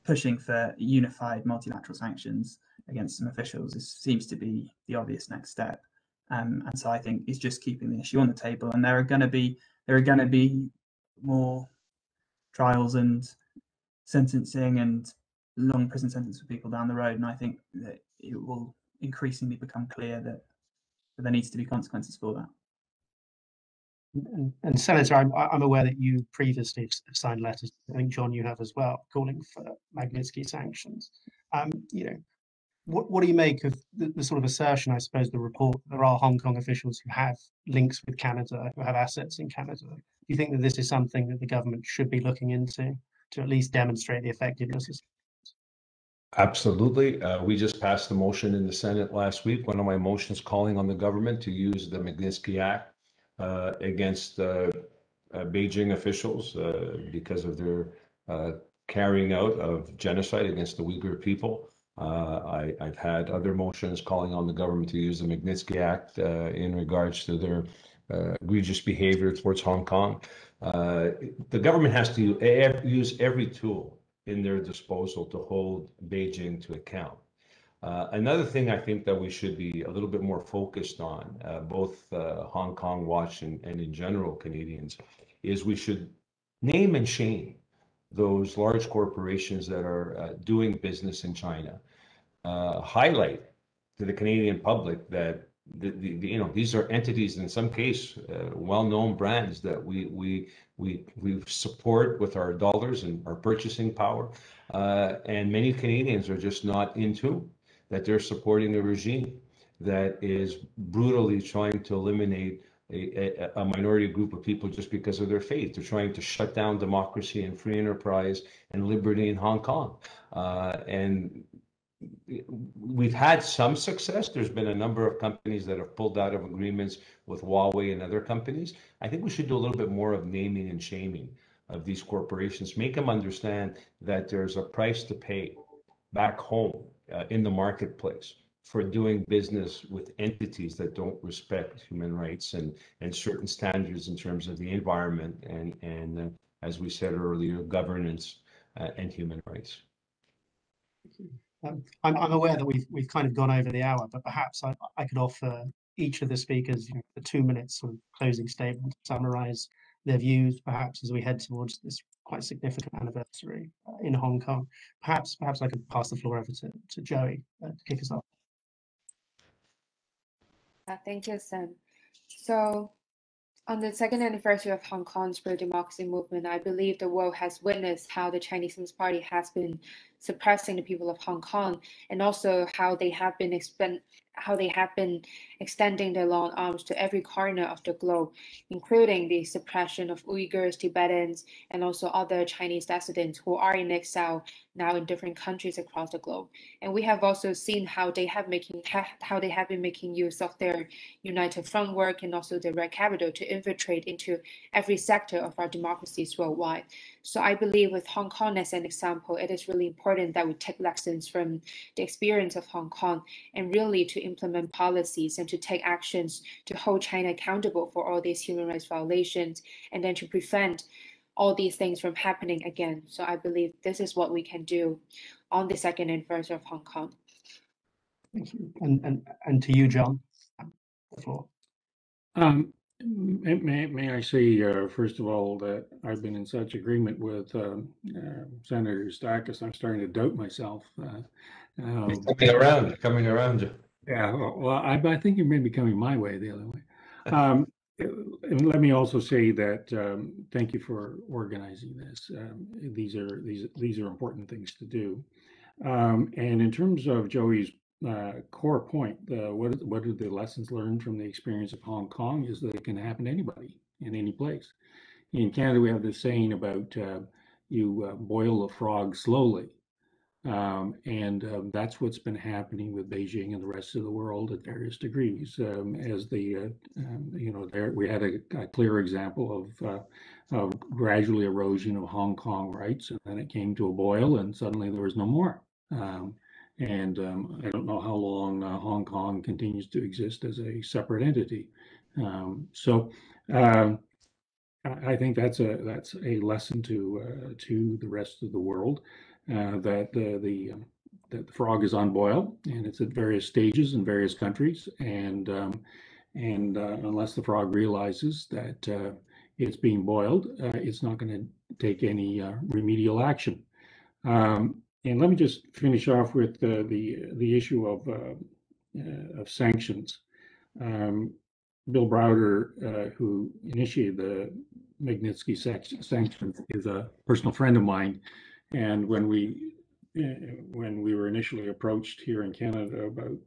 pushing for unified multilateral sanctions against some officials seems to be the obvious next step. And so I think it's just keeping the issue on the table. And there are going to be more trials and sentencing and long prison sentences for people down the road. And I think that it will increasingly become clear that there needs to be consequences for that. And Senator, I'm aware that you previously signed letters, I think, John, you have as well, calling for Magnitsky sanctions. What do you make of the sort of assertion, I suppose, the report, there are Hong Kong officials who have links with Canada, who have assets in Canada? Do you think that this is something that the government should be looking into to at least demonstrate the effectiveness of? Absolutely. We just passed a motion in the Senate last week, one of my motions calling on the government to use the Magnitsky Act against Beijing officials because of their carrying out of genocide against the Uyghur people. I've had other motions calling on the government to use the Magnitsky Act in regards to their egregious behavior towards Hong Kong. The government has to use every tool in their disposal to hold Beijing to account. Another thing I think that we should be a little bit more focused on, both Hong Kong Watch and in general Canadians, is we should name and shame those large corporations that are doing business in China. Highlight to the Canadian public that these are entities, in some case, well-known brands that we support with our dollars and our purchasing power, and many Canadians are just not into that. They're supporting a regime that is brutally trying to eliminate a minority group of people just because of their faith. They're trying to shut down democracy and free enterprise and liberty in Hong Kong. And we've had some success. There's been a number of companies that have pulled out of agreements with Huawei and other companies. I think we should do a little bit more of naming and shaming of these corporations, make them understand that there's a price to pay back home in the marketplace for doing business with entities that don't respect human rights and certain standards in terms of the environment and as we said earlier, governance and human rights. I'm aware that we've kind of gone over the hour, but perhaps I could offer each of the speakers a 2 minutes sort of closing statement to summarize their views, perhaps as we head towards this quite significant anniversary in Hong Kong. Perhaps I could pass the floor over to Joey to kick us off. Thank you, Sam. So, on the second anniversary of Hong Kong's pro-democracy movement, I believe the world has witnessed how the Chinese Communist Party has been suppressing the people of Hong Kong, and also how they have been extending their long arms to every corner of the globe, including the suppression of Uyghurs, Tibetans, and also other Chinese dissidents who are in exile now in different countries across the globe. And we have also seen how they have been making use of their united front work and also their red capital to infiltrate into every sector of our democracies worldwide. So I believe with Hong Kong as an example, it is really important that we take lessons from the experience of Hong Kong and really to implement policies and to take actions to hold China accountable for all these human rights violations and then to prevent all these things from happening again. So I believe this is what we can do on the second anniversary of Hong Kong. Thank you. And to you, John, the floor. May I say, first of all, that I've been in such agreement with Senator Stakis, I'm starting to doubt myself. Coming around. Yeah, well, I think you may be coming my way the other way. And let me also say that thank you for organizing this. These are important things to do. And in terms of Joey's core point, what are the lessons learned from the experience of Hong Kong is that it can happen to anybody in any place. In Canada, we have this saying about you boil a frog slowly. And that's what's been happening with Beijing and the rest of the world at various degrees. As the, there we had a clear example of gradually erosion of Hong Kong rights, and then it came to a boil, and suddenly there was no more. And I don't know how long Hong Kong continues to exist as a separate entity. I think that's a lesson to the rest of the world, that the frog is on boil, and it's at various stages in various countries, and unless the frog realizes that it's being boiled, it's not going to take any remedial action. And let me just finish off with the issue of sanctions. Bill Browder, who initiated the Magnitsky sanctions, is a personal friend of mine, and when we were initially approached here in Canada about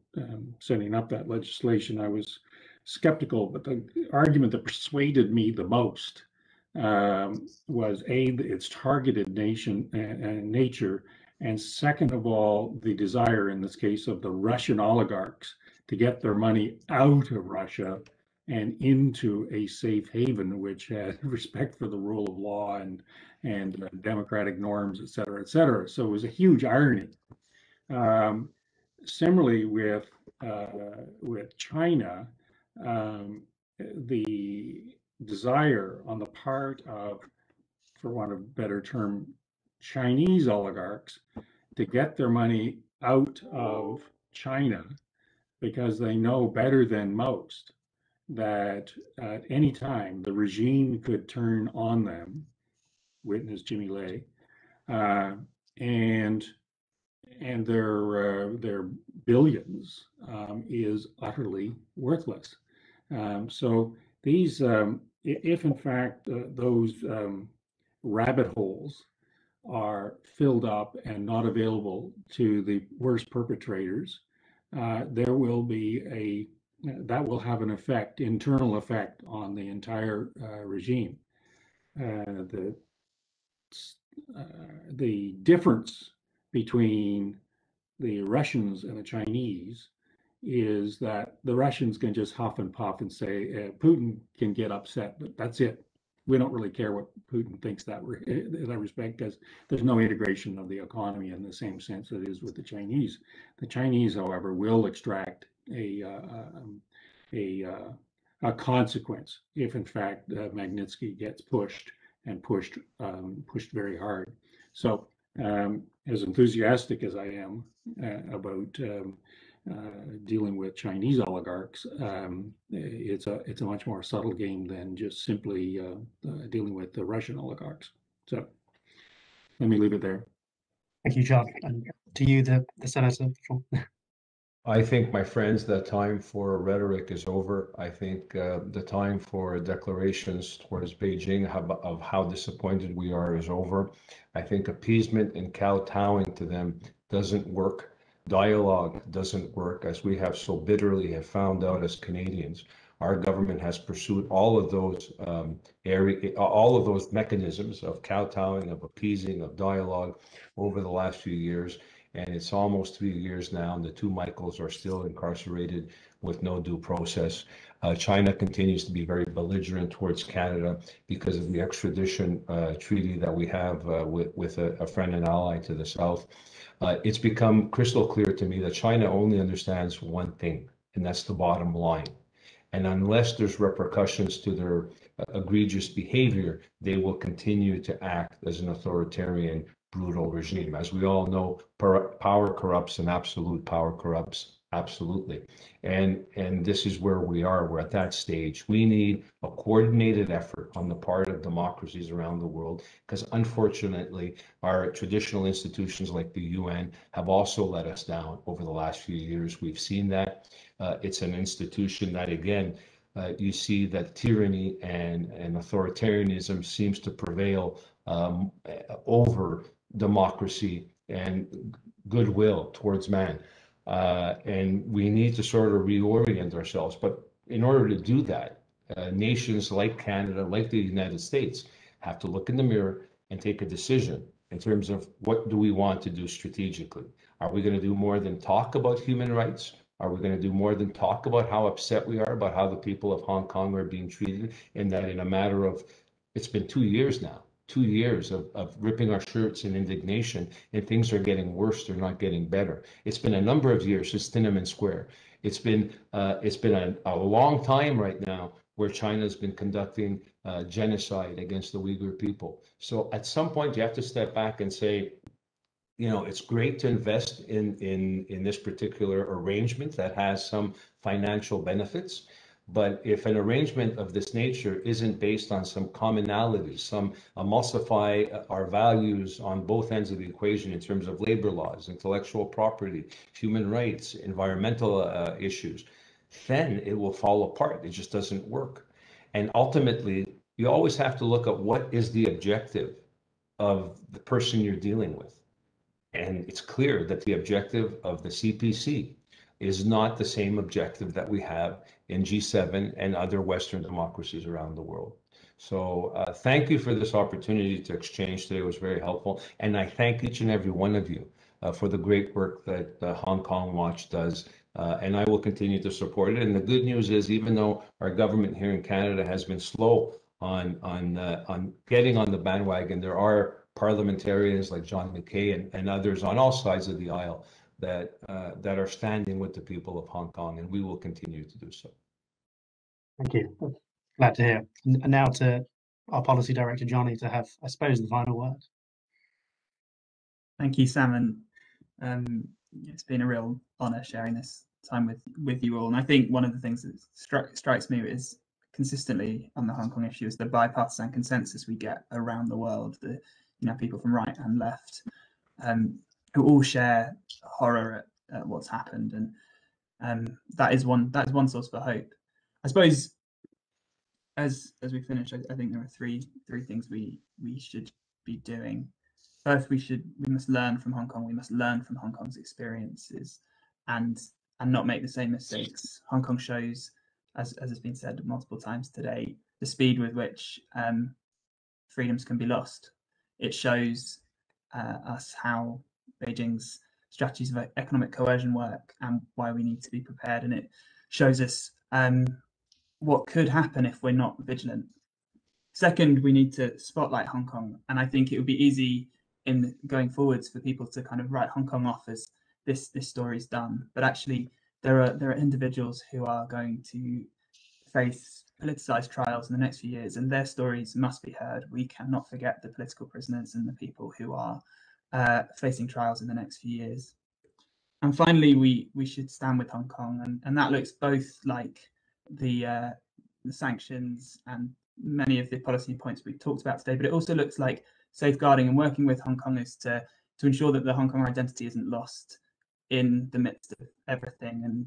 setting up that legislation, I was skeptical, but the argument that persuaded me the most was its targeted nature, and second of all, the desire in this case of the Russian oligarchs to get their money out of Russia and into a safe haven, which had respect for the rule of law and democratic norms, et cetera, et cetera. So it was a huge irony. Similarly, with China, the desire on the part of, for want of a better term, Chinese oligarchs to get their money out of China because they know better than most that at any time the regime could turn on them, witness Jimmy Lai, and their billions is utterly worthless. So these, if in fact those rabbit holes are filled up and not available to the worst perpetrators, there will be that will have an effect, internal effect on the entire regime. The difference between the Russians and the Chinese is that the Russians can just huff and puff and say Putin can get upset, but that's it. We don't really care what Putin thinks in that respect, because there's no integration of the economy in the same sense that it is with the Chinese. The Chinese, however, will extract a consequence if, in fact, Magnitsky gets pushed and pushed very hard. So, as enthusiastic as I am about dealing with Chinese oligarchs, it's a much more subtle game than just simply dealing with the Russian oligarchs. So let me leave it there. Thank you, John. And to you, the senator. I think, my friends, the time for rhetoric is over. I think the time for declarations towards Beijing of how disappointed we are is over. I think appeasement and kowtowing to them doesn't work. Dialogue doesn't work, as we have so bitterly have found out as Canadians. Our government has pursued all of those all of those mechanisms of kowtowing, of appeasing, of dialogue over the last few years. And it's almost 3 years now, and the two Michaels are still incarcerated with no due process. China continues to be very belligerent towards Canada because of the extradition treaty that we have with a friend and ally to the south. It's become crystal clear to me that China only understands one thing, and that's the bottom line. And unless there's repercussions to their egregious behavior, they will continue to act as an authoritarian, brutal regime. As we all know, power corrupts and absolute power corrupts absolutely. And this is where we are. We're at that stage. We need a coordinated effort on the part of democracies around the world, because unfortunately, our traditional institutions like the UN have also let us down over the last few years. We've seen that. It's an institution that, again, you see that tyranny and authoritarianism seems to prevail over democracy and goodwill towards man. And we need to sort of reorient ourselves. But in order to do that, nations like Canada, like the United States, have to look in the mirror and take a decision in terms of what do we want to do strategically. Are we going to do more than talk about human rights? Are we going to do more than talk about how upset we are about how the people of Hong Kong are being treated, and that in a matter of, it's been 2 years now, 2 years of ripping our shirts in indignation, and things are getting worse, they're not getting better. It's been a number of years since Tiananmen Square. It's been a long time right now where China's been conducting genocide against the Uyghur people. So at some point you have to step back and say, you know, it's great to invest in this particular arrangement that has some financial benefits. But if an arrangement of this nature isn't based on some commonalities, some emulsify our values on both ends of the equation in terms of labor laws, intellectual property, human rights, environmental issues, then it will fall apart. It just doesn't work. And ultimately, you always have to look at what is the objective of the person you're dealing with. And it's clear that the objective of the CPC is not the same objective that we have in G7 and other Western democracies around the world. So thank you for this opportunity to exchange today. It was very helpful. And I thank each and every one of you for the great work that Hong Kong Watch does. And I will continue to support it. And the good news is, even though our government here in Canada has been slow on getting on the bandwagon, there are parliamentarians like John Mckay and others on all sides of the aisle that are standing with the people of Hong Kong, and we will continue to do so. Thank you. Glad to hear. And now to our policy director, Johnny, to have, I suppose, the final word. Thank you, Sam. And it's been a real honour sharing this time with you all. And I think one of the things that strikes me is consistently on the Hong Kong issue is the bipartisan consensus we get around the world. People from right and left who all share horror at what's happened, and that is one source for hope. I suppose as we finish, I think there are three things we should be doing. First, we must learn from Hong Kong. We must learn from Hong Kong's experiences and not make the same mistakes. Hong Kong shows, as has been said multiple times today, the speed with which freedoms can be lost. It shows us how Beijing's strategies of economic coercion work and why we need to be prepared. And it shows us what could happen if we're not vigilant. Second, we need to spotlight Hong Kong. And I think it would be easy in going forwards for people to kind of write Hong Kong off as this story's done. But actually, there are individuals who are going to face politicized trials in the next few years, and their stories must be heard. We cannot forget the political prisoners and the people who are facing trials in the next few years. And finally, we should stand with Hong Kong, and that looks both like the sanctions and many of the policy points we talked about today, but it also looks like safeguarding and working with Hong Kongers to ensure that the Hong Kong identity isn't lost in the midst of everything, and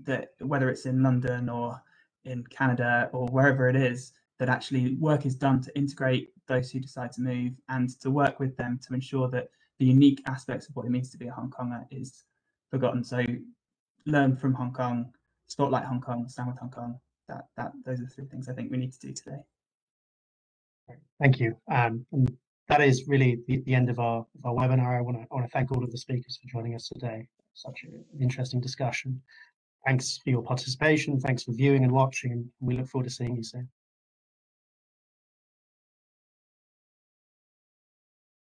that whether it's in London or in Canada or wherever it is, that actually work is done to integrate those who decide to move and to work with them to ensure that the unique aspects of what it means to be a Hong Konger is forgotten. So learn from Hong Kong, spotlight Hong Kong, stand with Hong Kong. Those are the three things I think we need to do today. Thank you. And that is really the end of our webinar. I want to thank all of the speakers for joining us today. Such an interesting discussion. Thanks for your participation. Thanks for viewing and watching. And we look forward to seeing you soon.